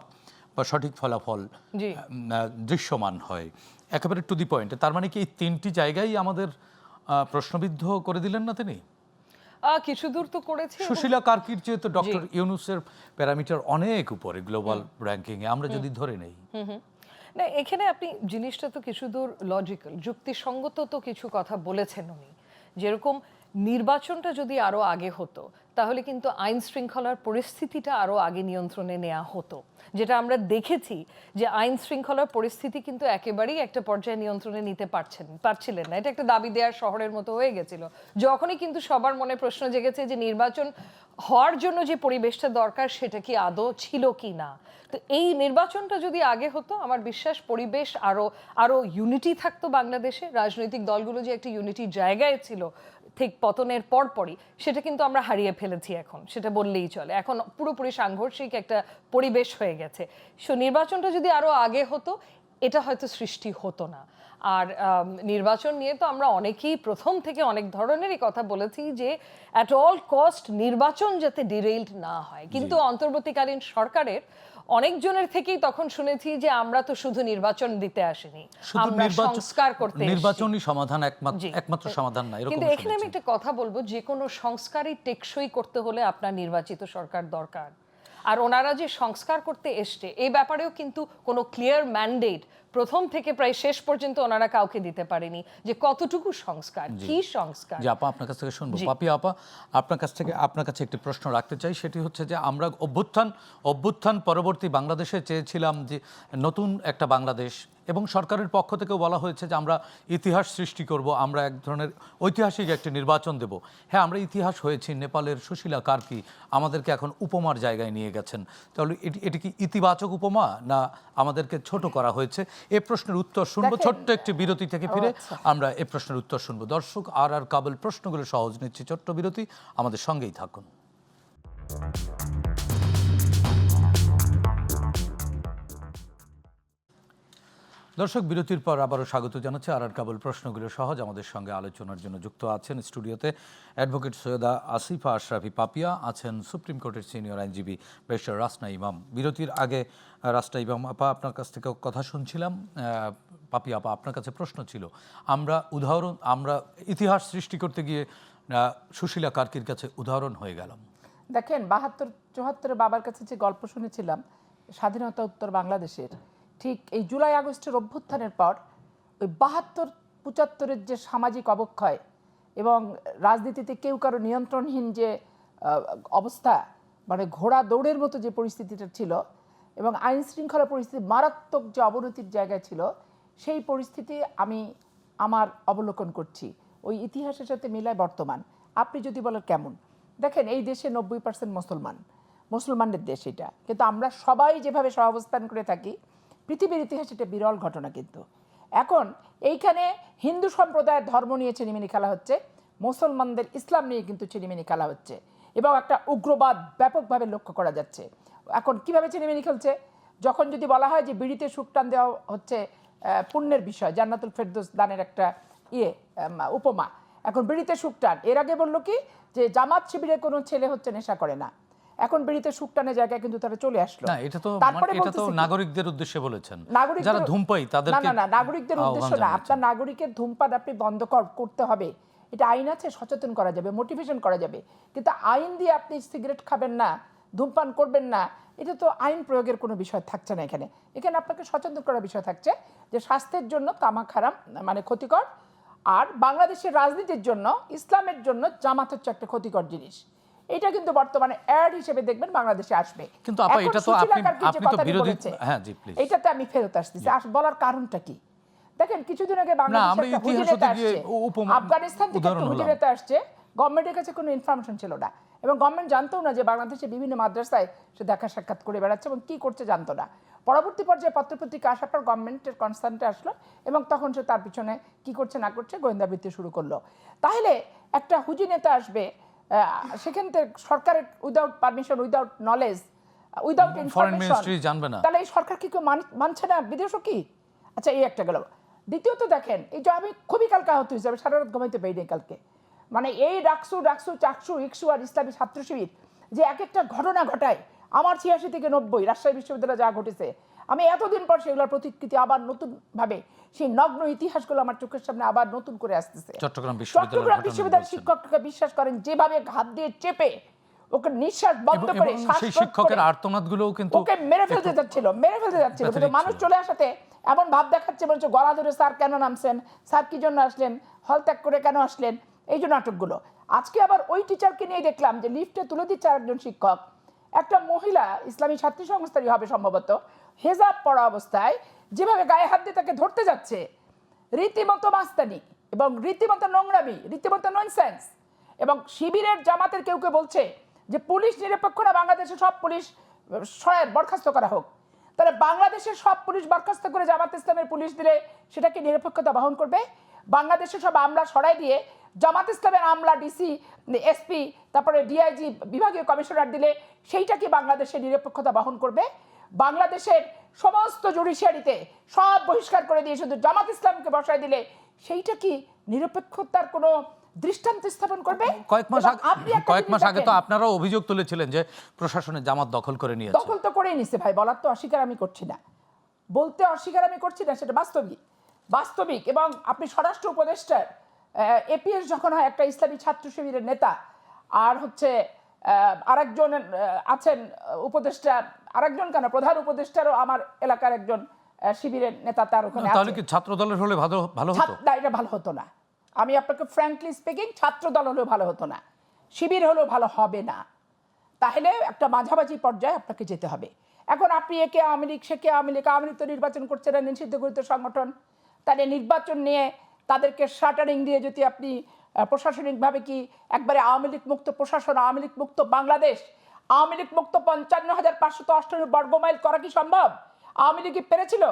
বা সঠিক ফলাফল দৃশ্যমান হয়। একেবারে টু দি পয়েন্টে। তার মানে কি এই 3টি জায়গায় আমাদের প্রশ্নবিদ্ধ করে দিলেন না তিনি? কিছু দূর তো করেছে। সুশীলা কার্কির চেয়ে তো ডক্টর ইউনূসের প্যারামিটার অনেক উপরে গ্লোবাল র্যাঙ্কিং এ, আমরা যদি ধরে নেই। না, এখানে আপনি জিনিসটা তো কিছু দূর লজিক্যাল, যুক্তিসঙ্গত তো কিছু কথা বলেছেন উনি। যেরকম নির্বাচনটা যদি আরো আগে হতো তাহলে কিন্তু আইন শৃঙ্খলার পরিস্থিতিটা আরো আগে নিয়ন্ত্রণে নেওয়া হতো। যেটা আমরা দেখেছি যে আইন শৃঙ্খলার পরিস্থিতি কিন্তু একেবারেই একটা পর্যায়ে নিয়ন্ত্রণে নিতে পারছিলেন না। এটা একটা দাবি দেওয়ার শহরের মতো হয়ে গেছিল। যখনই কিন্তু সবার মনে প্রশ্ন জেগেছে যে নির্বাচন হওয়ার জন্য যে পরিবেশটা দরকার সেটা কি আদৌ ছিল কি না। তো এই নির্বাচনটা যদি আগে হতো আমার বিশ্বাস পরিবেশ আরো ইউনিটি থাকতো বাংলাদেশে। রাজনৈতিক দলগুলো যে একটা ইউনিটির জায়গায় ছিল ঠিক পতনের পরপরই, সেটা কিন্তু আমরা হারিয়ে ফেলেছি এখন, সেটা বললেই চলে। এখন পুরোপুরি সাংঘর্ষিক একটা পরিবেশ হয়ে গেছে। সো নির্বাচনটা যদি আরো আগে হতো এটা হয়তো সৃষ্টি হতো না। আর নির্বাচন নিয়ে তো আমরা অনেকেই প্রথম থেকে অনেক ধরনেরই কথা বলেছি যে অ্যাট অল কস্ট নির্বাচন যাতে ডিরেইলড না হয়, কিন্তু অন্তর্বর্তীকালীন সরকারের অনেকজনের থেকেই তখন শুনেছি যে আমরা তো শুধু নির্বাচন দিতে আসিনি, আমরা সংস্কার করতে এসেছি। নির্বাচনই সমাধান, একমাত্র সমাধান না, এরকম। কিন্তু এখানে আমি একটা কথা বলবো, যে কোনো সংস্কারই টেকসই করতে হলে আপনার নির্বাচিত সরকার দরকার। আর ওনারা যে সংস্কার করতে এসছে এই ব্যাপারেও কিন্তু কোনো ক্লিয়ার ম্যান্ডেট প্রথম থেকে প্রায় শেষ পর্যন্ত ওনারা কাউকে দিতে পারেনি যে কতটুকু সংস্কার, কি সংস্কার। যে আপা আপনার কাছ থেকে শুনবো। পাপি আপা, আপনার কাছে একটি প্রশ্ন রাখতে চাই, সেটি হচ্ছে যে আমরা অভ্যুত্থান পরবর্তী বাংলাদেশে চেয়েছিলাম যে নতুন একটা বাংলাদেশ, এবং সরকারের পক্ষ থেকেও বলা হয়েছে যে আমরা ইতিহাস সৃষ্টি করব, আমরা এক ধরনের ঐতিহাসিক একটি নির্বাচন দেব। হ্যাঁ, আমরা ইতিহাস হয়েছি। নেপালের সুশীলা কার্কি আমাদেরকে এখন উপমার জায়গায় নিয়ে গেছেন। তাহলে এটি কি ইতিবাচক উপমা, না আমাদেরকে ছোট করা হয়েছে? এ প্রশ্নের উত্তর শুনবো ছোট্ট একটি বিরতি থেকে ফিরে। আমরা এ প্রশ্নের উত্তর শুনবো। দর্শক, আর কাবুল প্রশ্নগুলো সহজ নিচ্ছি, ছোট্ট বিরতি, আমাদের সঙ্গেই থাকুন। দর্শক, বিরতির পর আবারও স্বাগত জানাচ্ছি। আর কাবুল প্রশ্নগুলো সহজ, আমাদের সঙ্গে আলোচনার জন্য যুক্ত আছেন স্টুডিওতে অ্যাডভোকেট সৈয়দা আসিফা আশরাফি পাপিয়া, আছেন সুপ্রিম কোর্টের সিনিয়র আইনজীবী ব্যারিস্টার রাসনা ইমাম। বিরতির আগে রাসনা ইমাম আপা আপনার কাছ থেকে কথা শুনছিলাম। পাপিয়া আপা, আপনার কাছে প্রশ্ন ছিল, আমরা ইতিহাস সৃষ্টি করতে গিয়ে সুশীলা কার্কির কাছে উদাহরণ হয়ে গেলাম। দেখেন 72-74 বাবার কাছে যে গল্প শুনেছিলাম স্বাধীনতা উত্তর বাংলাদেশের, ঠিক এই জুলাই আগস্টের অভ্যুত্থানের পর ওই 72-75-এর যে সামাজিক অবক্ষয় এবং রাজনীতিতে কেউ কারো নিয়ন্ত্রণহীন যে অবস্থা, মানে ঘোড়া দৌড়ের মতো যে পরিস্থিতিটা ছিল, এবং আইন শৃঙ্খলা পরিস্থিতি মারাত্মক যে অবনতির জায়গায় ছিল, সেই পরিস্থিতি আমি আমার অবলোকন করছি। ওই ইতিহাসের সাথে মিলায় বর্তমান। আপনি যদি বলেন কেমন, দেখেন এই দেশে 90% মুসলমানদের দেশ এটা, কিন্তু আমরা সবাই যেভাবে সহাবস্থান করে থাকি, পৃথিবীর ইতিহাসে এটা বিরল ঘটনা। কিন্তু এখন এইখানে হিন্দু সম্প্রদায়ের ধর্ম নিয়ে ছিনিমিনি খেলা হচ্ছে, মুসলমানদের ইসলাম নিয়ে কিন্তু ছিনিমিনি খেলা হচ্ছে, এবং একটা উগ্রবাদ ব্যাপকভাবে লক্ষ্য করা যাচ্ছে। এখন কিভাবে ছিনিমিনি খেলছে, যখন যদি বলা হয় যে বিড়িতে সুকটান দেওয়া হচ্ছে পুণ্যের বিষয়, জান্নাতুল ফেরদৌস দানের একটা উপমা, এখন বিড়িতে সুকটান। এর আগে বললো কি যে জামাত শিবিরের কোনো ছেলে হচ্ছে নেশা করে না, এখন বিড়িতে সুকটানের জায়গায় কিন্তু তারা চলে আসলো। না, এটা তো নাগরিকদের উদ্দেশ্যে বলেছেন, যারা ধূমপাই তাদেরকে। না, নাগরিকদের উদ্দেশ্য না। আপনার নাগরিকের ধূমপান আপনি বন্ধ করতে হবে, এটা আইন আছে, সচেতন করা যাবে, মোটিভেশন করা যাবে। কিন্তু আইন দিয়ে আপনি সিগারেট খাবেন না, ধূমপান করবেন না, এটা তো আইন প্রয়োগের কোনো বিষয় থাকছে না। এখানে আপনাকে সচেতন করার বিষয় থাকছে যে স্বাস্থ্যের জন্য তামাক হারাম, মানে ক্ষতিকর, আর বাংলাদেশের রাজনীতির জন্য, ইসলামের জন্য জামাত হচ্ছে একটা ক্ষতিকর জিনিস। এটা কিন্তু বর্তমানে অ্যাড হিসেবে দেখবেন বাংলাদেশে আসবে। কিন্তু আপা, এটা তো আপনি তো বিরোধী। হ্যাঁ জি, প্লিজ। এটাতে আমি ফেরত আসতেছি, বলার কারণটা কি? দেখেন কিছুদিন আগে আফগানিস্তান থেকে একটা হুজি নেতা আসছে, গভর্নমেন্টের কাছে কোনো ইনফরমেশন ছিল না, এবং গভর্নমেন্ট জানতো না যে বাংলাদেশে বিভিন্ন মাদ্রাসায় সে দেখা সাক্ষাৎ করে বেড়াচ্ছে এবং কি করছে জানতো না। পরবর্তী পর্যায়ে পত্রপত্রিকা আসার পর গভর্নমেন্টের কনসার্নটা আসলো, এবং তখন সে তার পিছনে কি করছে না করছে গোয়েন্দাবৃত্তি শুরু করলো। তাহলে একটা হুজি নেতা আসবে, সেখান থেকে সরকারের without permission, without knowledge, without information, তাহলে এই সরকার কি কেউ মানছে না? বিদেশও কি? আচ্ছা, এই একটা গেল। দ্বিতীয়ত দেখেন, এই যে আমি খুবই কালকে আহত হয়েছি, আমি সারা রাত ঘুমাইতে পারিনি কালকে। মানে এই ডাকসু চাকসু ইকসু আর ইসলামী ছাত্র শিবির যে এক একটা ঘটনা ঘটায়, আমার 86 থেকে 90 রাজশাহী বিশ্ববিদ্যালয়ে যা ঘটেছে, আমি এতদিন পর সেগুলোর প্রতিকৃতি আবার নতুনভাবে সেই নগ্ন ইতিহাসগুলো আমার চোখের সামনে আবার নতুন করে আসতেছে। চট্টগ্রাম বিশ্ববিদ্যালয়ের শিক্ষককে বিশ্বাস করেন যেভাবে হাত দিয়ে চেপে ওকে নিঃশ্বাস বন্ধ করে সেই শিক্ষকের আর্তনাদগুলোও কিন্তু ওকে মেরে ফেলতে যাচ্ছিল। কিন্তু মানুষ চলে আসাতে এমন ভাব দেখাচ্ছে, বলছে গলা ধরে স্যার কেন নামছেন, স্যার কি জন্য আসলেন, হল ত্যাগ করে কেন আসলেন, এই যে নাটকগুলো। আজকে আবার ওই টিচারকে নিয়ে দেখলাম যে লিফটে তুলে দিচ্ছে আরেকজন শিক্ষক, একটা মহিলা ইসলামী ছাত্রী সংস্থারই হবে সম্ভবত, হেজাব পরা অবস্থায় যেভাবে গায়ে হাত দিয়ে তাকে ধরতে যাচ্ছে, রীতিমতো মাস্তানি এবং রীতিমতো নোংরামি, রীতিমতো ননসেন্স। এবং শিবিরের জামাতের কেউ কেউ বলছে যে পুলিশ নিরপেক্ষ না, বাংলাদেশে সব পুলিশ বরখাস্ত করা হোক। তাহলে বাংলাদেশের সব পুলিশ বরখাস্ত করে জামাত ইসলামের পুলিশ দিলে সেটা কি নিরপেক্ষতা বহন করবে? বাংলাদেশের সব আমলা সরাই দিয়ে জামাত ইসলামের আমলা, ডিসি, এসপি, তারপরে ডিআইজি, বিভাগীয় কমিশনার দিলে সেইটা কি বাংলাদেশের নিরপেক্ষতা বহন করবে? বাংলাদেশের সমস্ত জুডিশিয়ারিতে সব বহিষ্কার করে দিয়ে শুধু জামাত ইসলামকে বসায় দিলে সেইটা কি নিরপেক্ষতার কোনো দৃষ্টান্ত স্থাপন করবে? কয়েক মাস আগে তো আপনারাও অভিযোগ তুলেছিলেন যে প্রশাসনের জামাত দখল করে নিয়েছে। দখল তো করেই নিছে ভাই, বলার তো অস্বীকার আমি করছি না, বলতে অস্বীকার আমি করছি না, সেটা বাস্তবিক। এবং আপনি স্বরাষ্ট্র উপদেষ্টার এপিএস যখন হয় একটা ইসলামী ছাত্র শিবিরের নেতা, আর হচ্ছে আরেকজন আছেন উপদেষ্টা, আরেকজন কেন প্রধান উপদেষ্টারও আমার এলাকার একজন শিবিরের নেতা, তার ওখানে তাহলে কি ছাত্র দলের হলে ভালো হতো? না, এটা ভালো হতো না। আমি আপনাকে ফ্র্যাঙ্কলি স্পিকিং, ছাত্র দল হলেও ভালো হতো না, শিবির হলেও ভালো হবে না। তাহলে একটা মাঝামাঝি পর্যায়ে আপনাকে যেতে হবে। এখন আপনি একে আওয়ামী লীগ, সেকে আওয়ামী লীগ, আওয়ামী লীগ তো নির্বাচন করছে না, নিষিদ্ধ ঘোষিত সংগঠন। তাহলে নির্বাচন নিয়ে তাদেরকে শাটারিং দিয়ে যদি আপনি প্রশাসনিকভাবে কি একবারে আওয়ামী লীগ মুক্ত প্রশাসন, আওয়ামী লীগ মুক্ত বাংলাদেশ, আওয়ামী লীগ মুক্ত 55,558 বর্গমাইল করা কি সম্ভব? আওয়ামী লীগ কি পেরেছিল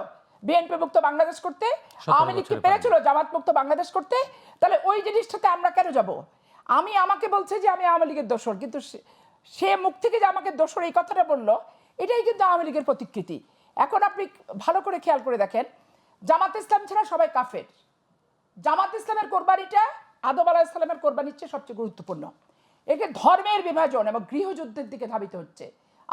বিএনপি মুক্ত বাংলাদেশ করতে? আওয়ামী লীগ কি পেরেছিল জামাত মুক্ত বাংলাদেশ করতে? তাহলে ওই জিনিসটাতে আমরা কেন যাব? আমাকে বলছে যে আমি আওয়ামী লীগের দোসর, কিন্তু সে মুখ থেকে যে আমাকে দোসর এই কথাটা বললো, এটাই কিন্তু আওয়ামী লীগের প্রতিকৃতি। এখন আপনি ভালো করে খেয়াল করে দেখেন, জামাত ইসলাম ছাড়া সবাই কাফের। জামাত ইসলামের কোরবানিটা আদম আলাইহিস সালামের কোরবানির চেয়ে সবচেয়ে গুরুত্বপূর্ণ। একে ধর্মের বিভাজন এবং গৃহযুদ্ধের দিকে ধাবিত হচ্ছে।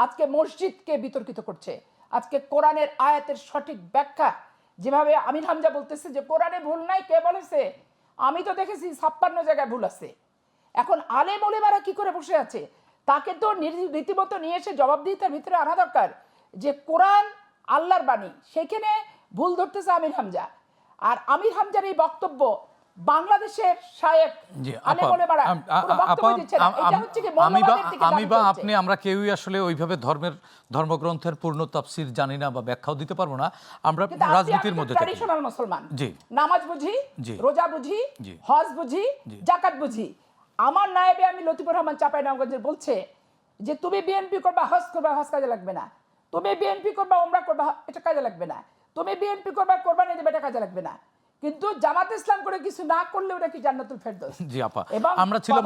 আজকে মসজিদকে বিতর্কিত করছে, আজকে কোরআনের আয়াতের সঠিক ব্যাখ্যা যেভাবে আমির হামজা বলতেছে যে কোরআনে ভুল নাই, কে বলেছে? আমি তো দেখেছি 56 জায়গায় ভুল আছে। এখন আলেম ওলেমারা কি করে বসে আছে? তাকে তো রীতিমতো নিয়ে এসে জবাবদিহিতার ভিতরে আনা দরকার যে কোরআন আল্লাহর বাণী, সেখানে ভুল ধরতেছে আমির হামজা। আর আমির হামজার এই বক্তব্য বাংলাদেশের শায়েখ আলেম ওলেমারা কোনো বক্তব্য দিচ্ছে না। এটা হচ্ছে কি মৌলবাদের দিকে আমি বা আপনি আমরা কেউই আসলে ওইভাবে ধর্মগ্রন্থের পূর্ণ তাফসীর জানি না বা ব্যাখ্যাও দিতে পারবো না। আমরা রাজনীতির মধ্যে থাকি। ট্র্যাডিশনাল মুসলমান, জি, নামাজ বুঝি, জি, রোজা বুঝি, জি, হজ বুঝি, যাকাত বুঝি। আমার নায়েবে আমি লতিফুর রহমান চাঁপাইনবাবগঞ্জের বলছে যে তুমি বিএনপি করবা, হজ করবা, হজ কাজে লাগবে না। তুমি বিএনপি করবা, ওমরা করবা, এটা কাজে লাগবে না। তুমি বিএনপি করবা, কোরবানি দেবে, এটা কাজে লাগবে না। কিন্তু জামাত ইসলাম করে কিছু না করলে ওটা কি জান্নাতুল ফেরদৌস? জি আপা, আমরা ছিলাম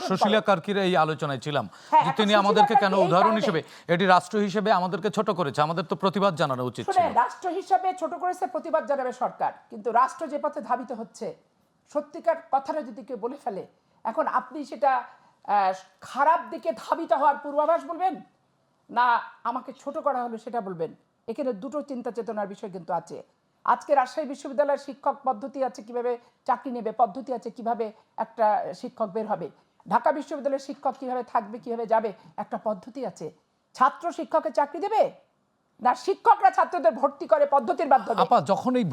সুশীলা কার্কির এই আলোচনায় ছিলাম যে তিনি আমাদেরকে কেন উদাহরণ হিসেবে, এটি রাষ্ট্র হিসেবে আমাদেরকে ছোট করেছে, আমাদের তো প্রতিবাদ জানানো উচিত ছিল। রাষ্ট্র হিসেবে ছোট করেছে, প্রতিবাদ জানাবে সরকার, কিন্তু রাষ্ট্র যে পথে ধাবিত হচ্ছে, সত্যিকার কথাটা যদি কেউ বলে ফেলে, এখন আপনি সেটা খারাপ দিকে ধাবিত হওয়ার পূর্বাভাস বলবেন না আমাকে ছোট করা হলো সেটা বলবেন? এখানে দুটো চিন্তা চেতনার বিষয় কিন্তু আছে। আজকে রাজশাহী বিশ্ববিদ্যালয়ের শিক্ষক পদ্ধতি আছে কিভাবে চাকরি নেবে, পদ্ধতি আছে কিভাবে একটা শিক্ষক বের হবে। ঢাকা বিশ্ববিদ্যালয়ের শিক্ষক কিভাবে থাকবে, কিভাবে যাবে, একটা পদ্ধতি আছে। ছাত্র শিক্ষকের চাকরি দেবে না শিক্ষকরা ছাত্রদের ভর্তি করে পদ্ধতির মাধ্যমে? আপা, যখন এই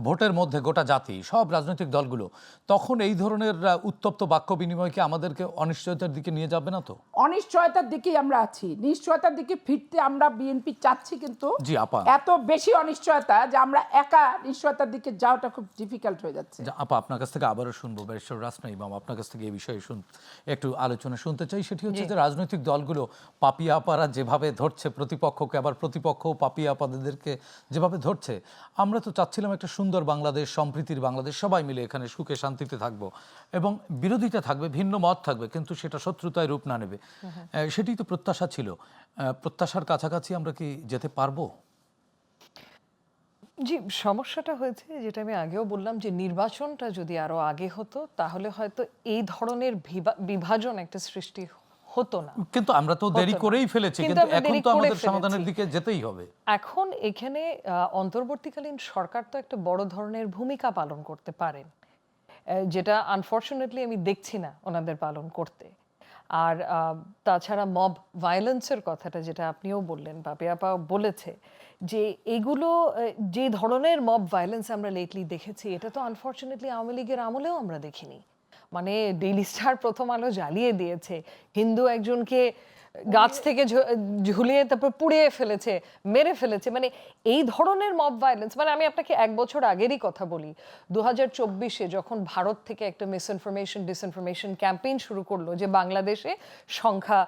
ভোটের মধ্যে গোটা জাতি, সব রাজনৈতিক দলগুলো, তখন এই ধরনের উত্তপ্ত বাক্য বিনিময়কে আমাদেরকে অনিশ্চয়তার দিকে নিয়ে যাবে না তো? অনিশ্চয়তার দিকেই আমরা আছি, নিশ্চয়তার দিকে ফিরতে আমরা বিএনপি চাচ্ছি, কিন্তু জি আপা, এত বেশি অনিশ্চয়তা যে আমরা একা নিশ্চয়তার দিকে যাওয়াটা খুব ডিফিকাল্ট হয়ে যাচ্ছে। আপা, আপনার কাছ থেকে আবারও শুনবো, ব্যারিস্টার রাসনা ইমাম, আপনার কাছ থেকে এই বিষয়ে একটু আলোচনা শুনতে চাই। সেটি হচ্ছে যে রাজনৈতিক দলগুলো পাপিয়া আপারা যেভাবে ধরছে প্রতিপক্ষকে, আবার প্রতিপক্ষ পাপিয়া আপাদেরকে যেভাবে ধরছে, আমরা তো চাচ্ছিলাম একটা সুন্দর বাংলাদেশ, সম্প্রীতির বাংলাদেশ, সবাই মিলে এখানে সুখে শান্তিতে থাকবো এবং বিরোধিতা থাকবে, ভিন্ন মত থাকবে, কিন্তু সেটা শত্রুতায় রূপ না নেবে। সেটি তো প্রত্যাশা ছিল। প্রত্যাশার কাছাকাছি আমরা কি যেতে পারবো? জি, সমস্যাটা হয়েছে যেটা আমি আগেও বললাম যে নির্বাচনটা যদি আরো আগে হতো তাহলে হয়তো এই ধরনের বিভাজন একটা সৃষ্টি হতো না। কিন্তু আমরা তো দেরি করেই ফেলেছি, কিন্তু এখন তো আমাদের সমাধানের দিকে যেতেই হবে। এখন এখানে অন্তর্বর্তীকালীন সরকার তো একটা বড় ধরনের ভূমিকা পালন করতে পারেন, যেটা আনফরচুনেটলি আমি দেখছি না ওনাদের পালন করতে। আর তাছাড়া মব ভায়োলেন্সের কথাটা যেটা আপনিও বললেন, পাপিয়া আপা বলেছে যে এগুলো যে ধরনের মব ভায়োলেন্স আমরা লেটলি দেখেছি, এটা তো আনফর্চুনেটলি আওয়ামী লীগের আমলেও আমরা দেখিনি। মানে ডেইলি স্টার, প্রথম আলো জ্বালিয়ে দিয়েছে, হিন্দু একজনকে গাছ থেকে ঝুলিয়ে তারপর পুড়িয়ে ফেলেছে, মেরে ফেলেছে। মানে এই ধরনের মব ভায়োলেন্স, মানে আমি আপনাকে 1 বছর আগেরই কথা বলি, 2024-এ যখন ভারত থেকে একটা ডিসইনফরমেশন ক্যাম্পেইন শুরু করলো যে বাংলাদেশে সংখ্যা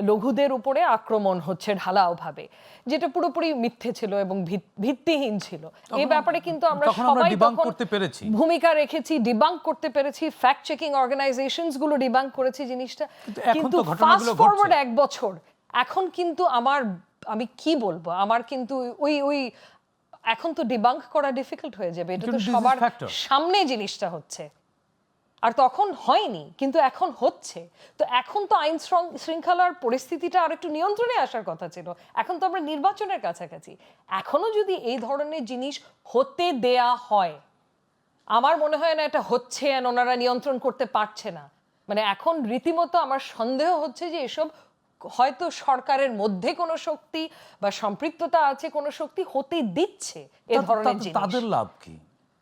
লঘুদের উপরে আক্রমণ হচ্ছে ঢালাওভাবে, যেটা পুরোপুরি মিথ্যে ছিল এবং ভিত্তিহীন ছিল। এই ব্যাপারে কিন্তু আমরা সবাই তখন ভূমিকা রেখেছি, ডিবাঙ্ক করতে পেরেছি, ফ্যাক্ট চেকিং অর্গানাইজেশনস গুলো ডিবাঙ্ক করেছে জিনিসটা। কিন্তু ফাস্ট ফরওয়ার্ড 1 বছর এখন কিন্তু আমি কি বলবো, আমার কিন্তু ওই এখন তো ডিবাঙ্ক করা ডিফিকাল্ট হয়ে যাবে। এটা তো সবার সামনে জিনিসটা হচ্ছে, আর তখন হয়নি কিন্তু এখন হচ্ছে। তো এখন তো আইন শৃঙ্খলার পরিস্থিতিটা আর একটু নিয়ন্ত্রণে আসার কথা ছিল। এখন তো আমরা নির্বাচনের কাছাকাছি, এখনো যদি এই ধরনের জিনিস হতে দেয়া হয়, আমার মনে হয় না এটা হচ্ছে আর ওনারা নিয়ন্ত্রণ করতে পারছে না। মানে এখন রীতিমতো আমার সন্দেহ হচ্ছে যে এসব হয়তো সরকারের মধ্যে কোনো শক্তি বা সম্পৃক্ততা আছে, কোনো শক্তি হতে দিচ্ছে এই ধরনের জিনিস। তাদের লাভ কি?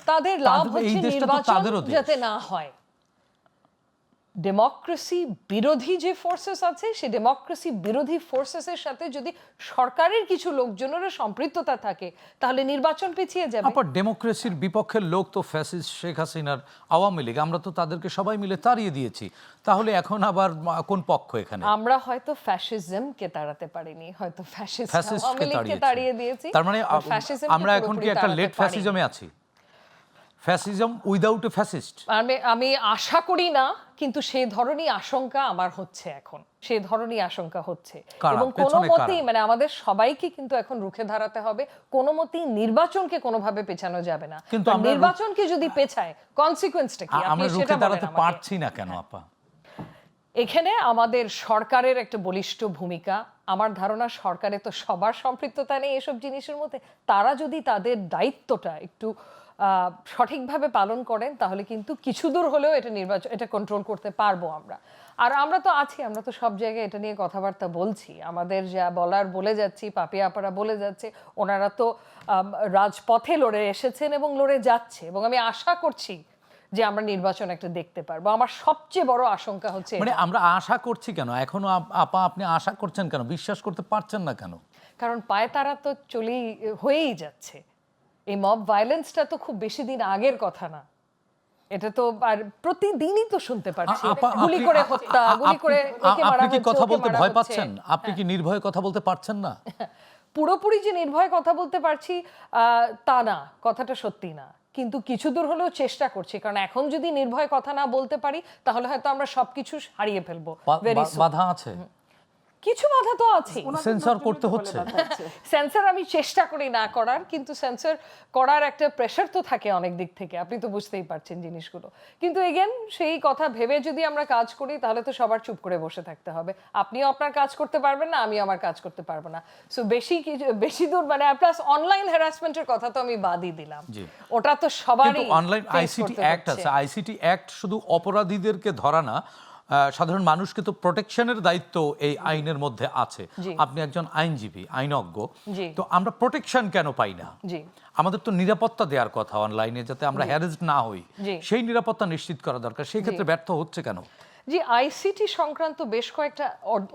তাদের লাভ হচ্ছে নির্বাচন যাতে না হয়। ডেমোক্রেসি বিরোধী যে ফোর্সেস আছে, সেই ডেমোক্রেসি বিরোধী ফোর্সেসের সাথে যদি সরকারের কিছু লোকজনেরও সম্পৃক্ততা থাকে, তাহলে নির্বাচন পিছিয়ে যাবে। আবার ডেমোক্রেসির বিপক্ষের লোক তো ফ্যাসিস্ট শেখ হাসিনার আওয়ামী লীগ, আমরা তো তাদেরকে সবাই মিলে তাড়িয়ে দিয়েছি। তাহলে এখন আবার কোন পক্ষ এখানে? আমরা হয়তো ফ্যাসিজমকে তাড়াতে পারিনি, হয়তো ফ্যাসিস্টকে তাড়িয়ে দিয়েছি। তার মানে আমরা এখন কি একটা লেট ফ্যাসিজমে আছি? Fascism without a fascist? আমি আশা করি না, কিন্তু সেই ধরনের আশঙ্কা আমার হচ্ছে এখন, সেই ধরনের আশঙ্কা হচ্ছে। এবং কোনো মতেই মানে আমাদের সবাইকে কিন্তু এখন রুখে দাঁড়াতে হবে। কোনো মতেই নির্বাচনকে কোনোভাবে পেছানো যাবে না। কিন্তু নির্বাচনকে যদি পেছায়, কনসিকুয়েন্সটা কি? আমরা রুখে দাঁড়াতে পারছি না কেন আপা? এখানে আমাদের সরকারের একটা বলিষ্ঠ ভূমিকা। আমার ধারণা সরকারে তো সবার সম্পৃক্ততা নেই এসব জিনিসের মধ্যে। তারা যদি তাদের দায়িত্বটা একটু সঠিকভাবে পালন করেন, তাহলে কিন্তু কিছু দূর হলেও এটা কন্ট্রোল করতে পারবো আমরা। আর আমরা তো আছি, আমরা তো সব জায়গায় এটা নিয়ে কথাবার্তা বলছি, আমাদের যা বলার বলে যাচ্ছি, পাপিয়া আপারা বলে যাচ্ছে, ওনারা তো রাজপথে লড়ে এসেছেন এবং লড়ে যাচ্ছে, এবং আমি আশা করছি যে আমরা নির্বাচন একটা দেখতে পারবো। আমার সবচেয়ে বড় আশঙ্কা হচ্ছে, মানে আমরা আশা করছি কেন এখনো? আপা আপনি আশা করছেন কেন, বিশ্বাস করতে পারছেন না কেন? কারণ পায়তারা তো হয়েই যাচ্ছে। এই মব ভায়োলেন্সটা তো খুব বেশি দিন আগের কথা না, এটা তো আর প্রতিদিনই তো শুনতে পাচ্ছি, গুলি করে হত্যা, গুলি করে একে মারা হচ্ছে। আপনি কি কথা বলতে ভয় পাচ্ছেন? আপনি কি নির্ভয়ে কথা বলতে পারছেন না? পুরোপুরি যে নির্ভয়ে কথা বলতে পারছি তা না, কথাটা সত্যি না, কিন্তু কিছু দূর হলেও চেষ্টা করছি। কারণ এখন যদি নির্ভয়ে কথা না বলতে পারি, তাহলে হয়তো আমরা সবকিছু হারিয়ে ফেলবো। বাধা আছে, কিছু বাধা তো আছে, সেন্সর করতে হচ্ছে। সেন্সর আমি চেষ্টা করি না করার, কিন্তু সেন্সর করার একটা প্রেশার তো থাকে অনেক দিক থেকে, আপনি তো বুঝতেই পারছেন জিনিসগুলো। কিন্তু এগেন সেই কথা ভেবে যদি আমরা কাজ করি, তাহলে তো সবার চুপ করে বসে থাকতে হবে। আপনিও আপনার কাজ করতে পারবেন না, আমিও আমার কাজ করতে পারবো না। সো বেশি দূর মানে প্লাস অনলাইন হ্যারাসমেন্টের কথা তো আমি বাদই দিলাম, ওটা তো সবারই। অনলাইন আইসিটি অ্যাক্ট আছে, আইসিটি অ্যাক্ট শুধু অপরাধীদেরকে ধরা না, সাধারণ মানুষকে তো প্রোটেকশনের দায়িত্ব এই আইনের মধ্যে আছে। আপনি একজন আইনজীবী, আইনজ্ঞ, তো আমরা প্রোটেকশন কেন পাই না? আমাদের তো নিরাপত্তা দেওয়ার কথা অনলাইনে, যাতে আমরা হ্যারাসড না হই, সেই নিরাপত্তা নিশ্চিত করা দরকার। সেই ক্ষেত্রে ব্যর্থ হচ্ছে কেন? জি, আইসিটি সংক্রান্ত বেশ কয়েকটা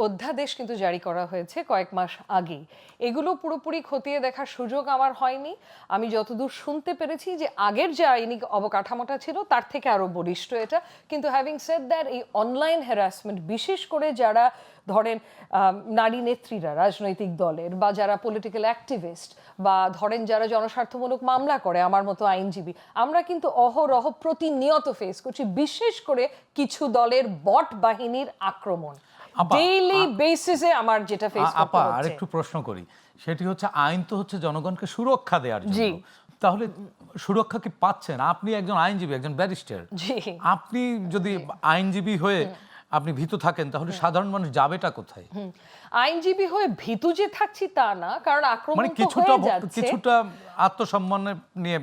অধ্যাদেশ কিন্তু জারি করা হয়েছে কয়েক মাস আগেই। এগুলো পুরোপুরি খতিয়ে দেখার সুযোগ আমার হয়নি। আমি যতদূর শুনতে পেরেছি যে আগের যে আইনি অবকাঠামোটা ছিল তার থেকে আরো বলিষ্ঠ এটা। কিন্তু হ্যাভিং সেড দ্যাট, এই অনলাইন হ্যারাসমেন্ট, বিশেষ করে যারা ধরেন নারী নেত্রীরা রাজনৈতিক দলের, বা যারা পলিটিক্যাল অ্যাক্টিভিস্ট, বা ধরেন যারা জনস্বার্থমূলক মামলা করে, আমার মতো আইনজীবী, আমরা কিন্তু অহরহ প্রতিনিয়ত ফেস করছি, বিশেষ করে কিছু দলের বট বাহিনীর আক্রমণ ডেইলি বেসিসে আমার যেটা ফেস করতে হচ্ছে। আর একটু প্রশ্ন করি, সেটি হচ্ছে আইন তো হচ্ছে জনগণকে সুরক্ষা দেওয়ার জন্য, তাহলে সুরক্ষা কি পাচ্ছেন? আপনি একজন আইনজীবী, একজন ব্যারিস্টার, আপনি যদি আইনজীবী হয়ে আপনি ভীতু থাকেন, তাহলে সাধারণ মানুষ যাবেটা কোথায়? আইনজীবী হয়ে ভীতু যে থাকছি তা না, কারণ আক্রমণ মানে তো কিছুটা হয়ে যাচ্ছে। কিছুটা আত্মসম্মান নিয়ে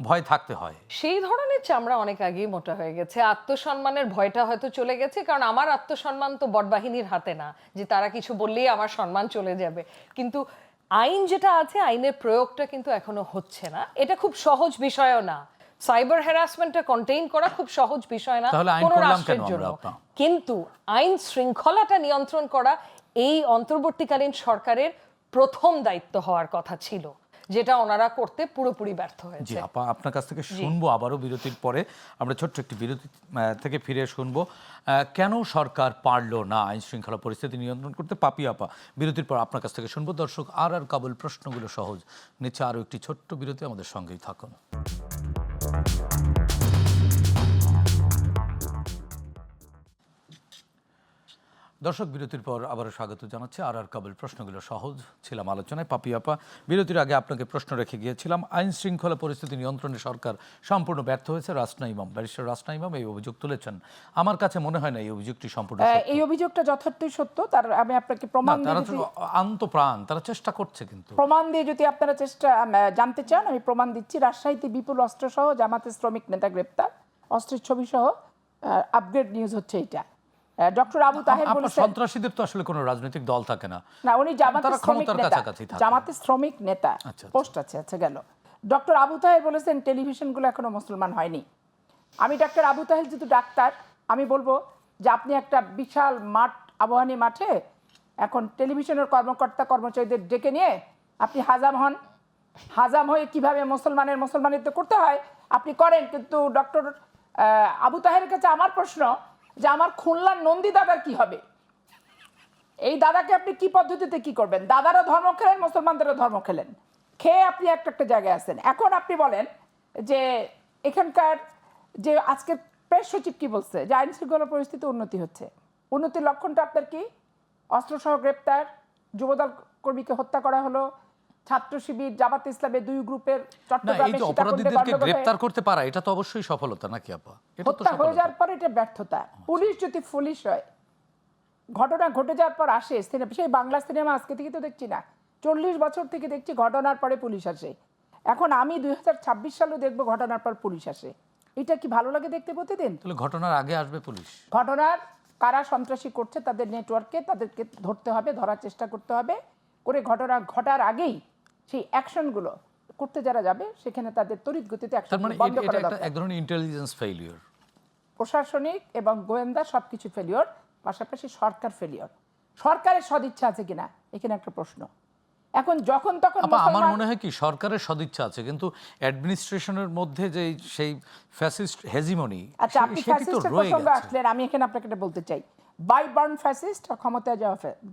ভয় থাকতে হয়। সেই ধরনের চামড়া অনেক আগেই মোটা হয়ে গেছে। আত্মসম্মানের ভয়টা হয়তো চলে গেছে, কারণ আমার আত্মসম্মান তো বটবাহিনীর হাতে না যে তারা কিছু বললেই আমার সম্মান চলে যাবে। কিন্তু আইন যেটা আছে, আইনের প্রয়োগটা কিন্তু এখনো হচ্ছে না। এটা খুব সহজ বিষয়ও না। সাইবার হ্যারাসমেন্টটা কন্টেইন করা খুব সহজ বিষয় না তাহলে আইন কোনো করলাম রাষ্ট্রের কেন জন্য। আমরা? কিন্তু আইন শৃঙ্খলাটা নিয়ন্ত্রণ করা এই অন্তর্বর্তীকালীন সরকারের প্রথম দায়িত্ব হওয়ার কথা ছিল, যেটা ওনারা করতে পুরোপুরি ব্যর্থ জি হয়েছে। আপা, আপনার কাছ থেকে শুনবো আবারও বিরতির পরে। আমরা ছোট্ট একটি বিরতি থেকে ফিরে শুনবো কেন সরকার পারলো না আইন শৃঙ্খলা পরিস্থিতি নিয়ন্ত্রণ করতে। পাপি আপা, বিরতির পর আপনার কাছ থেকে শুনবো। দর্শক, আর কাবুল প্রশ্নগুলো সহজ নিচ্ছে আরও একটি ছোট্ট বিরতি, আমাদের সঙ্গেই থাকুন। দর্শক, বিরতির পর আবারও স্বাগত জানাচ্ছি। আর কাবুল প্রশ্নগুলো সহজ ছিলাম আলোচনায়। পাপি আপা, বিরতির আগে আপনাকে প্রশ্ন রেখে গিয়েছিলাম, আইন শৃঙ্খলা পরিস্থিতি নিয়ন্ত্রণে সরকার সম্পূর্ণ ব্যর্থ হয়েছে। রাসনা ইমাম, ব্যারিস্টার রাসনা ইমাম এই অভিযোগ তুলেছেন। আমার কাছে মনে হয় না এই অভিযোগটি সম্পূর্ণ সত্য। এই অভিযোগটা যথার্থই সত্য। তার আমি আপনাকে প্রমাণ তারা দিয়ে তো আন্তপ্রাণ তারা চেষ্টা করছে, কিন্তু প্রমাণ দিয়ে যদি আপনারা জানতে চান, আমি প্রমাণ দিচ্ছি। রাজশাহীতে বিপুল অস্ত্র সহ জামাতের শ্রমিক নেতা গ্রেপ্তার, অস্ত্রের ছবি সহ আপগ্রেড নিউজ হচ্ছে এটা। ডক্টর আবু তাহের বলেছেন, সন্ত্রাসীদের তো আসলে কোনো রাজনৈতিক দল থাকে না, না উনি জামাতের তারা শ্রমিক ক্ষমতার নেতা, কাছাকাছি থাকে। জামাতের শ্রমিক নেতা আচ্ছা। পোস্ট আছে। আচ্ছা গেল। ডক্টর আবু তাহের বলেছেন টেলিভিশনগুলো এখনো মুসলমান হয়নি। আমি ডক্টর আবু তাহের যেহেতু ডাক্তার, আমি বলবো যে আপনি একটা বিশাল মাঠ, আবাহনী মাঠে এখন টেলিভিশনের কর্মকর্তা কর্মচারীদের ডেকে নিয়ে আপনি হাজাম হন। হাজাম হয়ে কিভাবে মুসলমানিত্ব করতে হয় আপনি করেন। কিন্তু ডক্টর আবু তাহের কাছে আমার প্রশ্ন যে আমার খুলনার নন্দী দাদার কি হবে? এই দাদাকে আপনি কি পদ্ধতিতে কি করবেন? দাদারও ধর্ম খেলেন, মুসলমানদেরও ধর্ম খেলেন, খেয়ে আপনি একটা একটা জায়গায় আছেন। এখন আপনি বলেন যে এখানকার যে আজকের প্রেস সচিব কি বলছে যে আইন শৃঙ্খলা পরিস্থিতি উন্নতি হচ্ছে। উন্নতির লক্ষণটা আপনার কি? অস্ত্রসহ গ্রেপ্তার, যুবদল কর্মীকে হত্যা করা হলো, ছাত্র শিবির জামাত ইসলামের দুই গ্রুপের চট্টগ্রামে অপরাধীদেরকে গ্রেফতার করতে পারা, এটা তো অবশ্যই সফলতা নাকি আপা? এটা তো হত্যা হয়ে যাওয়ার পর এটা ব্যর্থতা। পুলিশ যদি পুলিশ হয়, ঘটনা ঘটে যাওয়ার পর আসে সেই বাংলা সিনেমা আজকে থেকে তো দেখছি না, 40 বছর থেকে দেখছি ঘটনার পরে পুলিশ আসে। এখন আমি 2026 সালেও দেখবো ঘটনার পর পুলিশ আসে। এটা কি ভালো লাগে দেখতে প্রতিদিন? তাহলে ঘটনার আগে আসবে পুলিশ? ঘটনার কারা সন্ত্রাসী করছে তাদের নেটওয়ার্কে তাদেরকে ধরতে হবে, ধরার চেষ্টা করতে হবে, করে ঘটনা ঘটার আগেই সেই অ্যাকশনগুলো করতে যারা যাবে সেখানে তাদের তড়িৎ গতিতে অ্যাকশন বন্ধ করা দরকার। এক ধরনের ইন্টেলিজেন্স ফেইলিওর, প্রশাসনিক এবং গোয়েন্দা সবকিছু ফেলিওর, পাশাপাশি সরকার ফেলিওর। সরকারের সদিচ্ছা আছে কিনা এখানে একটা প্রশ্ন। এখন যখন তখন আমার মনে হয় কি সরকারের সদিচ্ছা আছে, কিন্তু অ্যাডমিনিস্ট্রেশনের মধ্যে যে সেই ফ্যাসিস্ট হেজিমনি, আচ্ছা আপনি ফ্যাসিস্টের প্রসঙ্গে আসলেন, আমি এখানে আপনাকে এটা বলতে চাই, বাই বার্ন ফ্যাসিস্ট আর ক্ষমতায়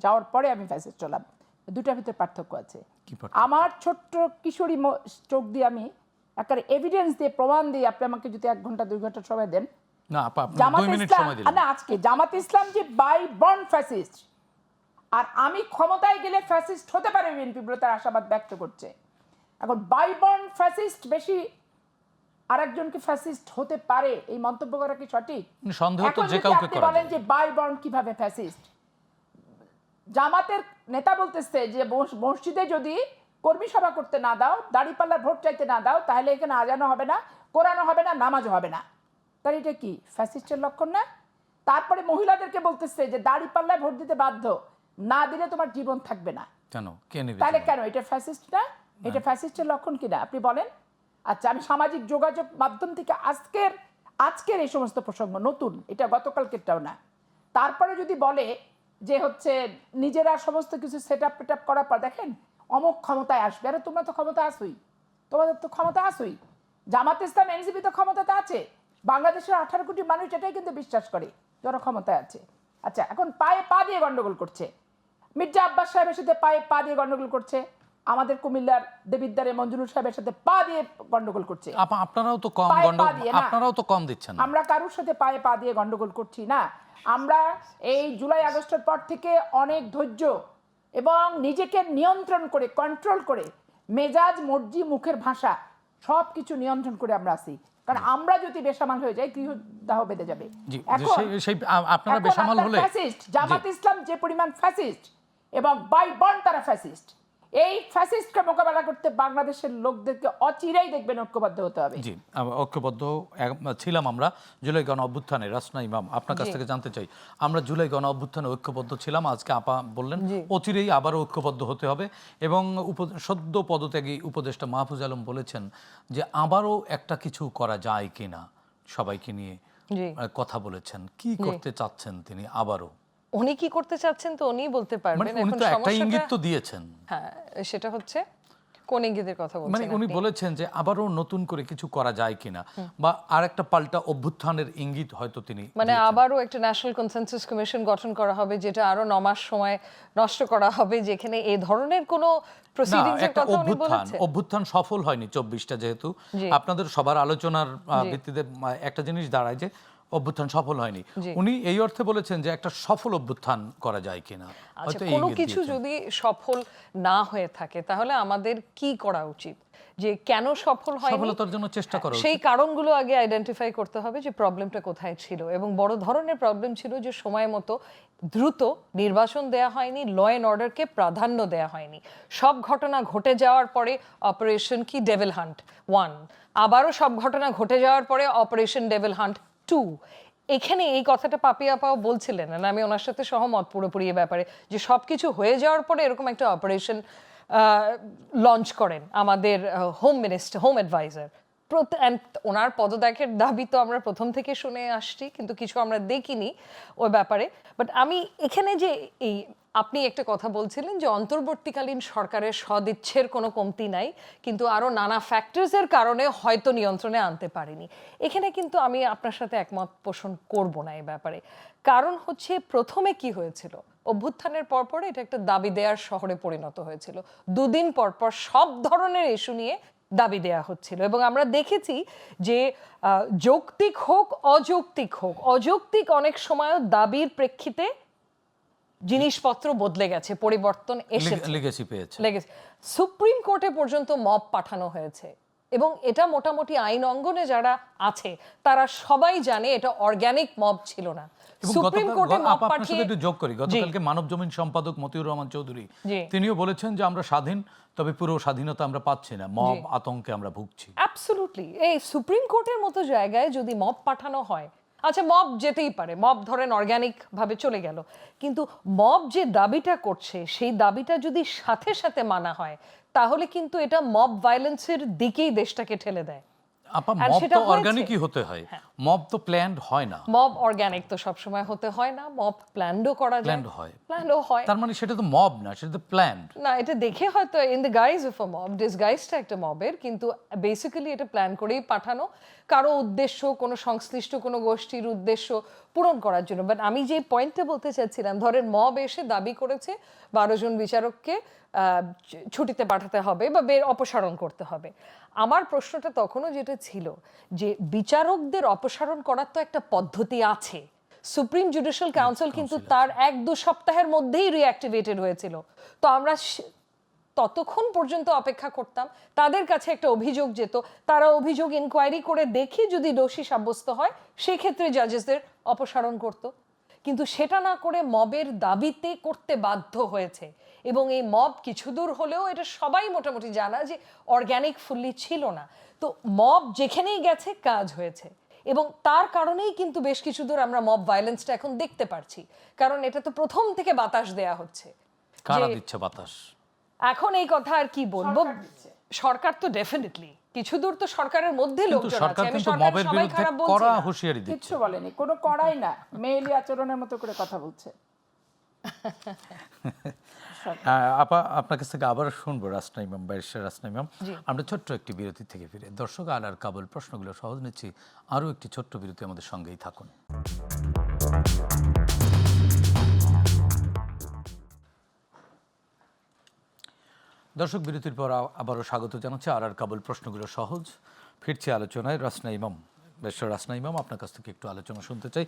যাওয়ার পরে আমি ফ্যাসিস্ট হলাম, দুটার ভিতরে পার্থক্য আছে। আমার ছোট্ট কিশোরী চোখ দিয়ে আমি একটা এভিডেন্স দিয়ে প্রমাণ দিয়ে, আপনি আমাকে যদি 1 ঘন্টা 2 ঘন্টা সময় দেন, না আপা আপনি 2 মিনিট সময় দিন না, আজকে জামাত ইসলাম যে বাই বার্ন ফ্যাসিস্ট, আর আমি ক্ষমতায় গেলে ফ্যাসিস্ট হতে পারে বিএনপি বলে তার আশাবাদ ব্যক্ত করছে। এখন বাই বার্ন ফ্যাসিস্ট বেশি আরেকজনকে ফ্যাসিস্ট হতে পারে, এই মন্তব্য করা কি সঠিক? সন্দেহ তো যে কাউকে করা বলেন যে বাই বার্ন কিভাবে ফ্যাসিস্ট? জামাতের নেতা বলতেছে যে মসজিদে যদি কর্মী সভা করতে না দাও, দাড়িপাল্লার ভোট চাইতে না দাও, তাহলে এখানে আজানো হবে না, কোরআনও হবে না, নামাজও হবে না। তাহলে এটা কি ফ্যাসিস্টের লক্ষণ না? তারপরে মহিলাদেরকে বলতেছে যে দাড়িপাল্লায় ভোট দিতে বাধ্য, না দিলে তোমার জীবন থাকবে না। কেন? কে নেবে? তাহলে কেন এটা ফ্যাসিস্ট না? এটা ফ্যাসিস্টের লক্ষণ কিনা আপনি বলেন? আচ্ছা, আমি সামাজিক যোগাযোগ মাধ্যম থেকে আজকের এই সমস্ত প্রসঙ্গ নতুন, এটা গতকালকেরটাও না। তারপরে যদি বলে যে হচ্ছে নিজেরা সমস্ত কিছু সেট আপ করার পর দেখেন অমুক ক্ষমতায় আসবে, আরে তোমরা তো ক্ষমতা আসোই, তোমাদের তো ক্ষমতা আসোই, জামাত ইসলাম এনসিপি তো ক্ষমতাতে আছে, বাংলাদেশের 18 কোটি মানুষ এটাই কিন্তু বিশ্বাস করে যারা ক্ষমতায় আছে। আচ্ছা, এখন পায়ে পা দিয়ে গন্ডগোল করছে, মির্জা আব্বাস সাহেবের সাথে পায়ে পা দিয়ে গন্ডগোল করছে, আমাদের কুমিল্লার দেবিদ্বারে মঞ্জুরুল সাহেবের সাথে পা দিয়ে গন্ডগোল করছে। আপনারাও তো কম দিচ্ছেন। আমরা কারোর সাথে পায়ে পা দিয়ে গন্ডগোল করছি না। আমরা এই জুলাই আগস্টের পর থেকে অনেক ধৈর্য এবং নিজেকে নিয়ন্ত্রণ করে, কন্ট্রোল করে, মেজাজ, মর্জি, মুখের ভাষা সব কিছু নিয়ন্ত্রণ করে আমরা আছি। কারণ আমরা যদি বেসামাল হয়ে যাই গৃহদাহ বেঁধে যাবে। জি, এখন আপনারা এখন বেসামাল আপনার হলে ফ্যাসিস্ট জামাত ইসলাম যে পরিমাণ ফ্যাসিস্ট এবং বাই বর্ন তারা ফ্যাসিস্ট, এই ফ্যাসিস্টকে মোকাবেলা করতে বাংলাদেশের লোকদেরকে অচিরেই দেখবেন ঐক্যবদ্ধ হতে হবে। জি, ঐক্যবদ্ধ ছিলাম আমরা জুলাই গণ অভ্যুত্থানে। রাসনা ইমাম, আপনার কাছ থেকে জানতে চাই, আমরা জুলাই গণ অভ্যুত্থানে ঐক্যবদ্ধ ছিলাম, আজকে আপা বললেন অচিরেই আবারও ঐক্যবদ্ধ হতে হবে, এবং সদ্য পদত্যাগী উপদেষ্টা মাহফুজ আলম বলেছেন যে আবারও একটা কিছু করা যায় কিনা, সবাইকে নিয়ে কথা বলেছেন। কি করতে চাচ্ছেন তিনি আবারও? উনি কি করতে চাচ্ছেন তো উনিই বলতে পারবেন। মানে উনি তো একটা ইঙ্গিত তো দিয়েছেন। হ্যাঁ, সেটা হচ্ছে কোন ইঙ্গিতের কথা বলছেন? মানে উনি বলেছেন যে আবারও নতুন করে কিছু করা যায় কিনা, বা আরেকটা পাল্টা অভ্যুত্থানের ইঙ্গিত হয়তো তিনি মানে আবারও একটা ন্যাশনাল কনসেনসাস কমিশন গঠন করা হবে, যেটা আরো 9 মাস সময় নষ্ট করা হবে, যেখানে এই ধরনের কোনো প্রসিডিংস এর কথা উনি বলেছেন। অভ্যুত্থান সফল হয়নি 24টা, যেহেতু আপনাদের সবার আলোচনার ভিত্তিতে একটা জিনিস দাঁড়ায় যে অভ্যুত্থান সফল হয়নি। উনি এই অর্থে বলেছেন যে একটা সফল অভ্যুত্থান করা যায় কিনা। আচ্ছা, কোনো কিছু যদি সফল না হয়ে থাকে তাহলে আমাদের কি করা উচিত, যে কেন সফল হয়নি, সফলতার জন্য চেষ্টা করা উচিত। সেই কারণগুলো আগে আইডেন্টিফাই করতে হবে যে প্রবলেমটা কোথায় ছিল। এবং বড় ধরনের প্রবলেম ছিল যে সময় মতো দ্রুত নির্বাচন দেয়া হয়নি, ল অ্যান্ড অর্ডারকে প্রাধান্য দেয়া হয়নি। সব ঘটনা ঘটে যাওয়ার পরে অপারেশন কি ডেভিল হান্ট 1, আবারও সব ঘটনা ঘটে যাওয়ার পরে অপারেশন ডেভিল হান্ট 2। এখানে এই কথাটা পাপি আপাও বলছিলেন, আর আমি ওনার সাথে সহমত পুরোপুরি এই ব্যাপারে, যে সবকিছু হয়ে যাওয়ার পরে এরকম একটা অপারেশন লঞ্চ করেন আমাদের হোম মিনিস্টার, হোম অ্যাডভাইজার। ওনার পদত্যাগের দাবি তো আমরা প্রথম থেকে শুনে আসছি, কিন্তু কিছু আমরা দেখিনি ওই ব্যাপারে। বাট আমি এখানে যে এই আপনি একটা কথা বলছিলেন যে অন্তর্বর্তীকালীন সরকারের সদিচ্ছের কোনো কমতি নাই, কিন্তু আরো নানা ফ্যাক্টরসের কারণে হয়তো নিয়ন্ত্রণে আনতে পারেনি। এখানে কিন্তু আমি আপনার সাথে একমত পোষণ করব না এই ব্যাপারে। কারণ হচ্ছে প্রথমে কি হয়েছিল, অভ্যুত্থানের পরপর এটা একটা দাবি দেওয়ার শহরে পরিণত হয়েছিল। দুদিন পরপর সব ধরনের ইস্যু নিয়ে দাবি দেয়া হচ্ছিল, এবং আমরা দেখেছি যে যৌক্তিক হোক অযৌক্তিক হোক, অযৌক্তিক অনেক সময়ও দাবির প্রেক্ষিতে জিনিসপত্র বদলে গেছে, পরিবর্তন এসেছে, লেগেছে। সুপ্রিম কোর্টে পর্যন্ত মব পাঠানো হয়েছে, এবং এটা মোটামুটি আইন অঙ্গনে যারা আছে তারা সবাই জানে এটা অর্গানিক মব ছিল না। সুপ্রিম কোর্টে মব পাঠিয়ে একটু যোগ করি, গতকালকে মানব জমিন সম্পাদক মতিউর রহমান চৌধুরী তিনিও বলেছেন যে আমরা স্বাধীন, তবে পুরো স্বাধীনতা আমরা পাচ্ছি না, মব আতঙ্কে আমরা ভুগছি। অ্যাবসলিউটলি। এই সুপ্রিম কোর্টের মতো জায়গায় যদি মব পাঠানো হয়, আচ্ছা মব যেতেই পারে, মব ধরেন অর্গানিক ভাবে চলে গেল, কিন্তু মব যে দাবিটা করছে সেই দাবিটা যদি সাথে সাথে মানা হয়, তাহলে কিন্তু এটা মব ভায়োলেন্সের দিকেই দেশটাকে ঠেলে দেয়। আপা, মব তো অর্গানিকই হতে হয়, মব তো প্ল্যান্ড হয় না। মব অর্গানিক তো সবসময় হতে হয় না, মব প্ল্যান্ডও করা যায়, প্ল্যান্ডও হয়। তার মানে সেটা তো মব না, সেটা তো প্ল্যান্ড না। এটা দেখে হয়তো in the guise of a mob, ডিসগাইজটা একটা মবের, কিন্তু বেসিক্যালি এটা প্ল্যান করেই পাঠানো, কারো উদ্দেশ্য, কোনো সংশ্লিষ্ট কোনো গোষ্ঠীর উদ্দেশ্য পূরণ করার জন্য। বাট আমি যে পয়েন্টটা বলতে চাচ্ছিলাম, ধরেন মব এসে দাবি করেছে 12 জন বিচারককে ছুটিতে পাঠাতে হবে বা অপসারণ করতে হবে। আমার প্রশ্নটা তখনও যেটা ছিল যে বিচারকদের অপসারণ করার তো একটা পদ্ধতি আছে। সুপ্রিম জুডিশিয়াল কাউন্সিল কিন্তু তার 1-2 সপ্তাহের মধ্যেই রিঅ্যাক্টিভেটেড হয়েছিল। তো আমরা ততক্ষণ পর্যন্ত অপেক্ষা করতাম, তাদের কাছে একটা অভিযোগ যেত, তারা অভিযোগ ইনকোয়ারি করে দেখে যদি দোষী সাব্যস্ত হয় সেক্ষেত্রে জাজেসদের অপসারণ করত। কিন্তু সেটা না করে মবের দাবিতে করতে বাধ্য হয়েছে, এবং এই মব কিছু দূর হলেও এটা সবাই মোটামুটি জানা যে অর্গানিক ফুললি ছিল না। তো মব যেখানেই গেছে কাজ হয়েছে, এবং তার কারণেই কিন্তু বেশ কিছু দূর আমরা মব ভায়োলেন্সটা এখন দেখতে পারছি, কারণ এটা তো প্রথম থেকে বাতাস দেয়া হচ্ছে। কারা দিচ্ছে বাতাস? এখন এই কথা আর কি বলবো, সরকার তো ডেফিনেটলি কিছু দূর তো সরকারের মধ্যে লোকজন আছে। আমি সরকারের সবাই খারাপ বলছি না, হুঁশিয়ারি দিচ্ছে, কিছু বলেনি, কোনো কড়াই না, মেয়েলি আচরণের মতো করে কথা বলছে। আপা, আপনার কাছ থেকে আবার শুনবো রাসনা ইমাম, ব্যারিস্টার রাসনা ইমাম। আমরা ছোট্ট একটি বিরতি থেকে ফিরে দর্শক আর কাবুল প্রশ্নগুলো সহজ নিচ্ছি, আরও একটি ছোট্ট বিরতি, আমাদের সঙ্গেই থাকুন। দর্শক, বিরতির পর আবারও স্বাগত জানাচ্ছি আর কাবুল প্রশ্নগুলো সহজ। ফিরছি আলোচনায়। রাসনা ইমাম, ব্যারিস্টার রাসনা ইমাম, আপনার কাছ থেকে একটু আলোচনা শুনতে চাই।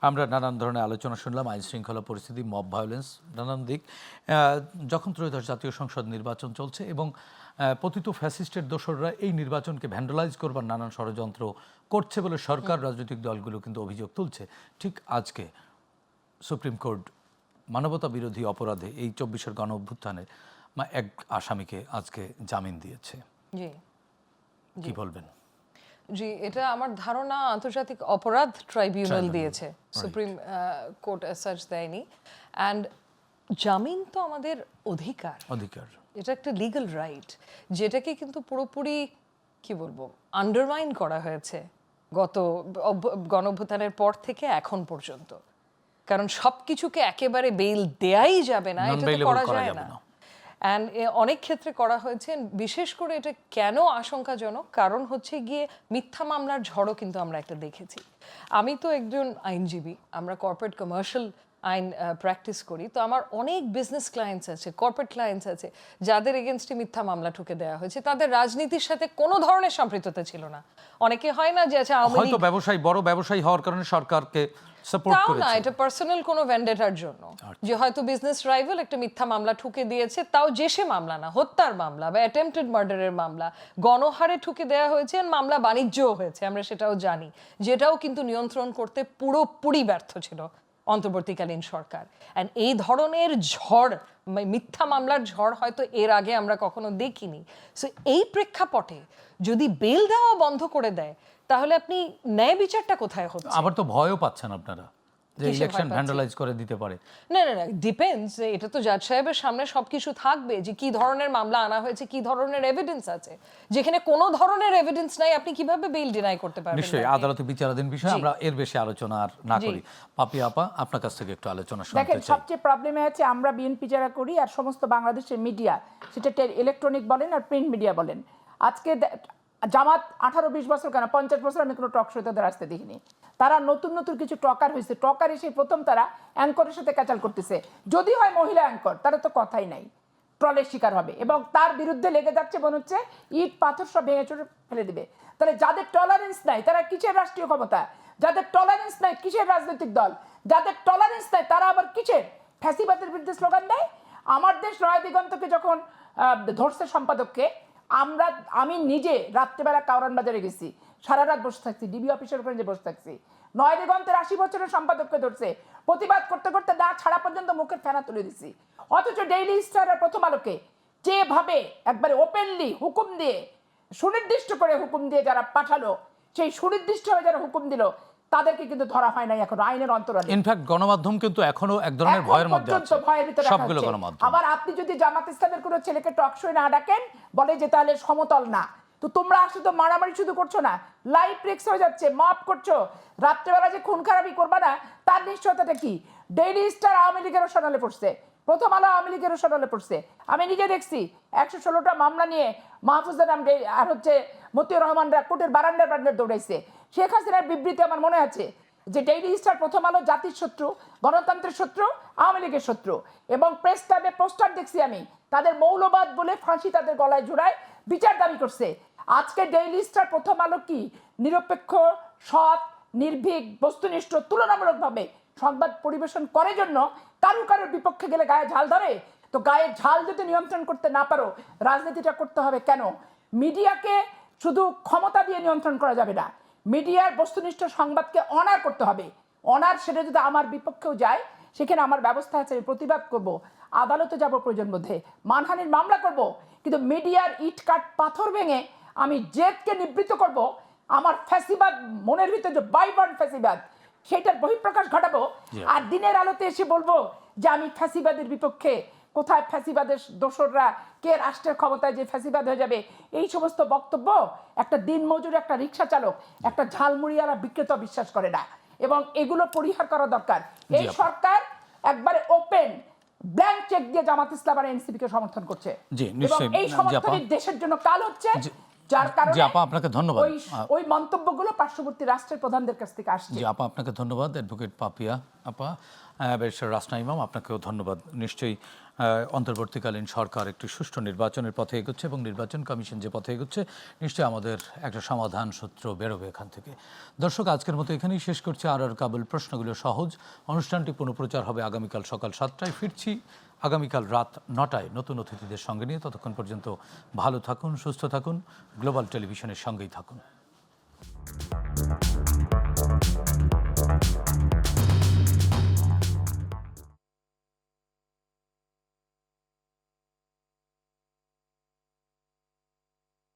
আমরা নানান ধরনের আলোচনা শুনলাম, আইন শৃঙ্খলা পরিস্থিতি, মব ভায়োলেন্স, নানান দিক। যখন ত্রয়োদশ জাতীয় সংসদ নির্বাচন চলছে এবং পতিত ফ্যাসিস্টের দোসররা এই নির্বাচনকে ভ্যান্ডালাইজ করবার নানান ষড়যন্ত্র করছে বলে সরকার, রাজনৈতিক দলগুলো কিন্তু অভিযোগ তুলছে। ঠিক আজকে সুপ্রিম কোর্ট মানবতা বিরোধী অপরাধে এই 24-এর গণ অভ্যুত্থানে এক আসামিকে আজকে জামিন দিয়েছে। জি কি বলবেন? জি, এটা আমার ধারণা আন্তর্জাতিক অপরাধ ট্রাইব্যুনাল দিয়েছে, সুপ্রিম কোর্ট অ্যাজ সাচ দেয়নি। অ্যান্ড জামিন তো আমাদের অধিকার, এটা একটা লিগ্যাল রাইট, যেটাকে কিন্তু পুরোপুরি কি বলবো আন্ডারমাইন করা হয়েছে গত গণঅভ্যুত্থানের পর থেকে এখন পর্যন্ত। কারণ সব কিছুকে একেবারে বেইল দেয়াই যাবে না, এটা তো করা যায় না। অ্যান্ড অনেক ক্ষেত্রে করা হয়েছে। বিশেষ করে এটা কেন আশঙ্কাজনক, কারণ হচ্ছে গিয়ে মিথ্যা মামলার ঝড়ও কিন্তু আমরা একটা দেখেছি। আমি তো একজন আইনজীবী, আমরা কর্পোরেট কমার্শিয়াল আইন প্র্যাকটিস করি, তো আমার অনেক বিজনেস ক্লায়েন্টস আছে, কর্পোরেট ক্লায়েন্টস আছে যাদের এগেনস্টে মিথ্যা মামলা ঠুকে দেওয়া হয়েছে। তাদের রাজনীতির সাথে কোনো ধরনের সম্পৃক্ততা ছিল না। অনেকে হয় না যে আচ্ছা হয়তো ব্যবসায়ী, বড় ব্যবসায়ী হওয়ার কারণে সরকারকে সাপোর্ট তাও করেছে, না, এটা পার্সোনাল কোনো ভেন্ডেটার জন্য, যে হয়তো বিজনেস রাইভাল একটা মিথ্যা মামলা ঠুকে দিয়েছে, তাও জেসে মামলা না, হত্যার মামলা বা অ্যাটেম্পটেড মার্ডারের মামলা গণহারে ঠুকে দেওয়া হয়েছে। আর মামলা বাণিজ্যও হয়েছে, আমরা সেটাও জানি, যেটাও কিন্তু নিয়ন্ত্রণ করতে পুরোপুরি ব্যর্থ ছিল অন্তর্বর্তীকালীন সরকার। অ্যান্ড এই ধরনের ঝড়, মিথ্যা মামলার ঝড় হয়তো এর আগে আমরা কখনো দেখিনি। সো এই প্রেক্ষাপটে যদি বেল দেওয়া বন্ধ করে দেয়, তাহলে আপনি ন্যায় বিচারটা কোথায় হচ্ছে? আবার তো ভয়ও পাচ্ছেন আপনারা যে ইলেকশন ভ্যান্ডালাইজ করে দিতে পারে। না না না, ডিপেন্ডস। এটা তো জাজ সাহেবের সামনে সবকিছু থাকবে, যে কি ধরনের মামলা আনা হয়েছে, কি ধরনের এভিডেন্স আছে। যেখানে কোনো ধরনের এভিডেন্স নাই, আপনি কিভাবে বেইল ডিনাই করতে পারবেন? নিশ্চয়ই আদালতে বিচারাধীন বিষয়, আমরা এর বেশি আলোচনা আর না করি। পাপি আপা, আপনার কাছ থেকে একটু আলোচনা শুনতে দেখেন, চাই। সবচেয়ে প্রবলেম আছে আমরা বিএনপি যারা করি আর সমস্ত বাংলাদেশের মিডিয়া, সেটা ইলেকট্রনিক বলেন আর প্রিন্ট মিডিয়া বলেন, আজকে জামাত 18-20 বছর কেন 50 বছর আমি কোনো টক শোতে তাদের আসতে দেখিনি। তারা নতুন নতুন কিছু টকার হয়েছে, টকার এসে প্রথম তারা অ্যাঙ্করের সাথে ক্যাচাল করতেছে। যদি হয় মহিলা অ্যাঙ্কর, তারা তো কথাই নাই, ট্রলের শিকার হবে এবং তার বিরুদ্ধে লেগে যাচ্ছে মনে হচ্ছে ইট পাথর সব ভেঙে চুরে ফেলে দিবে। তাহলে যাদের টলারেন্স নাই তারা কিসের রাষ্ট্রীয় ক্ষমতা? যাদের টলারেন্স নাই কিসের রাজনৈতিক দল? যাদের টলারেন্স নাই তারা আবার কিসের ফ্যাসিবাদের বিরুদ্ধে স্লোগান দেয়? আমার দেশ নয়া দিগন্তকে যখন ধরছে সম্পাদককে, আমি নিজে রাত্রেবেলা কাউরান বাজারে গেছি, সারা রাত বসে থাকছি, ডিবি অফিসের ওখানে যে বসে থাকছি। নয় দিগন্তের 80 বছরের সম্পাদককে ধরছে, প্রতিবাদ করতে করতে না ছাড়া পর্যন্ত মুখের ফেনা তুলে দিছি। অথচ ডেইলি স্টার আর প্রথম আলোকে যেভাবে একবারে ওপেনলি হুকুম দিয়ে, সুনির্দিষ্ট করে হুকুম দিয়ে যারা পাঠালো, সেই সুনির্দিষ্টভাবে যারা হুকুম দিল তাদেরকে কিন্তু ধরা হয় নাই এখনো আইনের অন্তরালে। ইনফ্যাক্ট গণমাধ্যম কিন্তু এখনো এক ধরনের ভয়ের মধ্যে আছে, ভয়ের ভিতরে সবগুলো গণমাধ্যম। আবার আপনি যদি জামাত ইসলামের কোনো ছেলেকে টক শোয়ে না ডাকেন, বলে যে তাহলে সমতল না। তো তোমরা আসলে তো মারামারি শুধু করছো না, লাইভ রিক্স হয়ে যাচ্ছে, মপ করছো, রাত্রেবেলা যে খুন খারাপি করবা না তার নিশ্চয়তাটা কি? ডেইলি স্টার আওয়ামী লীগের সনালে পড়ছে, প্রথম আলো আওয়ামী লীগের সনালে পড়ছে। আমি নিজে দেখছি 116টা মামলা নিয়ে মাহফুজা নাম আর মতিউর রহমানরা কোর্টের বারান্দার দৌড়াইছে। শেখ হাসিনার বিবৃতি আমার মনে আছে যে ডেইলি স্টার, প্রথম আলো জাতির শত্রু, গণতন্ত্রের শত্রু, আওয়ামী লীগের শত্রু। এবং প্রেস ক্লাবে পোস্টার দেখছি আমি, তাদের মৌলবাদ বলে ফাঁসি তাদের গলায় জোড়ায় বিচার দাবি করছে। আজকে ডেইলি স্টার, প্রথম আলো কি নিরপেক্ষ, সৎ, নির্ভীক, বস্তুনিষ্ঠ, তুলনামূলকভাবে সংবাদ পরিবেশন করে জন্য কারোর বিপক্ষে গেলে গায়ে ঝাল ধরে? তো গায়ে ঝাল যদি নিয়ন্ত্রণ করতে না পারো, রাজনীতিটা করতে হবে কেন? মিডিয়াকে শুধু ক্ষমতা দিয়ে নিয়ন্ত্রণ করা যাবে না, মিডিয়ার বস্তুনিষ্ঠ সংবাদকে অনার করতে হবে। অনার সেটা যদি আমার বিপক্ষেও যায়, সেখানে আমার ব্যবস্থা আছে, আমি প্রতিবাদ করব, আদালতে যাব, প্রয়োজন বোধে মানহানির মামলা করব। কিন্তু মিডিয়ার ইট কাট পাথর ভেঙে আমি জেদকে নিবৃত্ত করব, আমার ফ্যাসিবাদ মনের ভিতরে যে বাইবার্ন ফ্যাসিবাদ, সেটার বহিঃপ্রকাশ ঘটাবো। আর দিনের আলোতে এসে বলবো যে আমি ফ্যাসিবাদের বিপক্ষে। কোথায় ফ্যাসিবাদের দোসররা, কে রাষ্ট্রের ক্ষমতায় যে ফ্যাসিবাদ হয়ে যাবে, এই সমস্ত বক্তব্য একটা দিনমজুর, একটা রিক্সা চালক, একটা ঝালমুড়িওয়ালা বিক্রেতা বিশ্বাস করে না। এবং এগুলো পরিহার করা দরকার। এই সরকার একবারে ওপেন ব্ল্যাঙ্ক চেক দিয়ে জামাত ইসলাম আর এনসিপি কে সমর্থন করছে। এবং এই সমর্থনই দেশের জন্য কাল হচ্ছে, যার কারণে জি আপা, আপনাকে ধন্যবাদ। ওই মন্তব্যগুলো পার্শ্ববর্তী রাষ্ট্রের প্রধানদের কাছ থেকে আসছে। জি আপা, আপনাকে ধন্যবাদ। অ্যাডভোকেট পাপিয়া আপা, ব্যারিস্টার রাসনা ইমাম, আপনাকেও ধন্যবাদ। নিশ্চয়ই অন্তর্বর্তীকালীন সরকার একটি সুষ্ঠু নির্বাচনের পথে এগোচ্ছে এবং নির্বাচন কমিশন যে পথে এগোচ্ছে, নিশ্চয়ই আমাদের একটা সমাধান সূত্র বেরোবে এখান থেকে। দর্শক, আজকের মতো এখানেই শেষ করছি। আর কাবুল প্রশ্নগুলো সহজ অনুষ্ঠানটি পুনঃপ্রচার হবে আগামীকাল সকাল 7টায়। ফিরছি আগামীকাল রাত 9টায় নতুন অতিথিদের সঙ্গে নিয়ে। ততক্ষণ পর্যন্ত ভালো থাকুন, সুস্থ থাকুন, গ্লোবাল টেলিভিশনের সঙ্গেই থাকুন।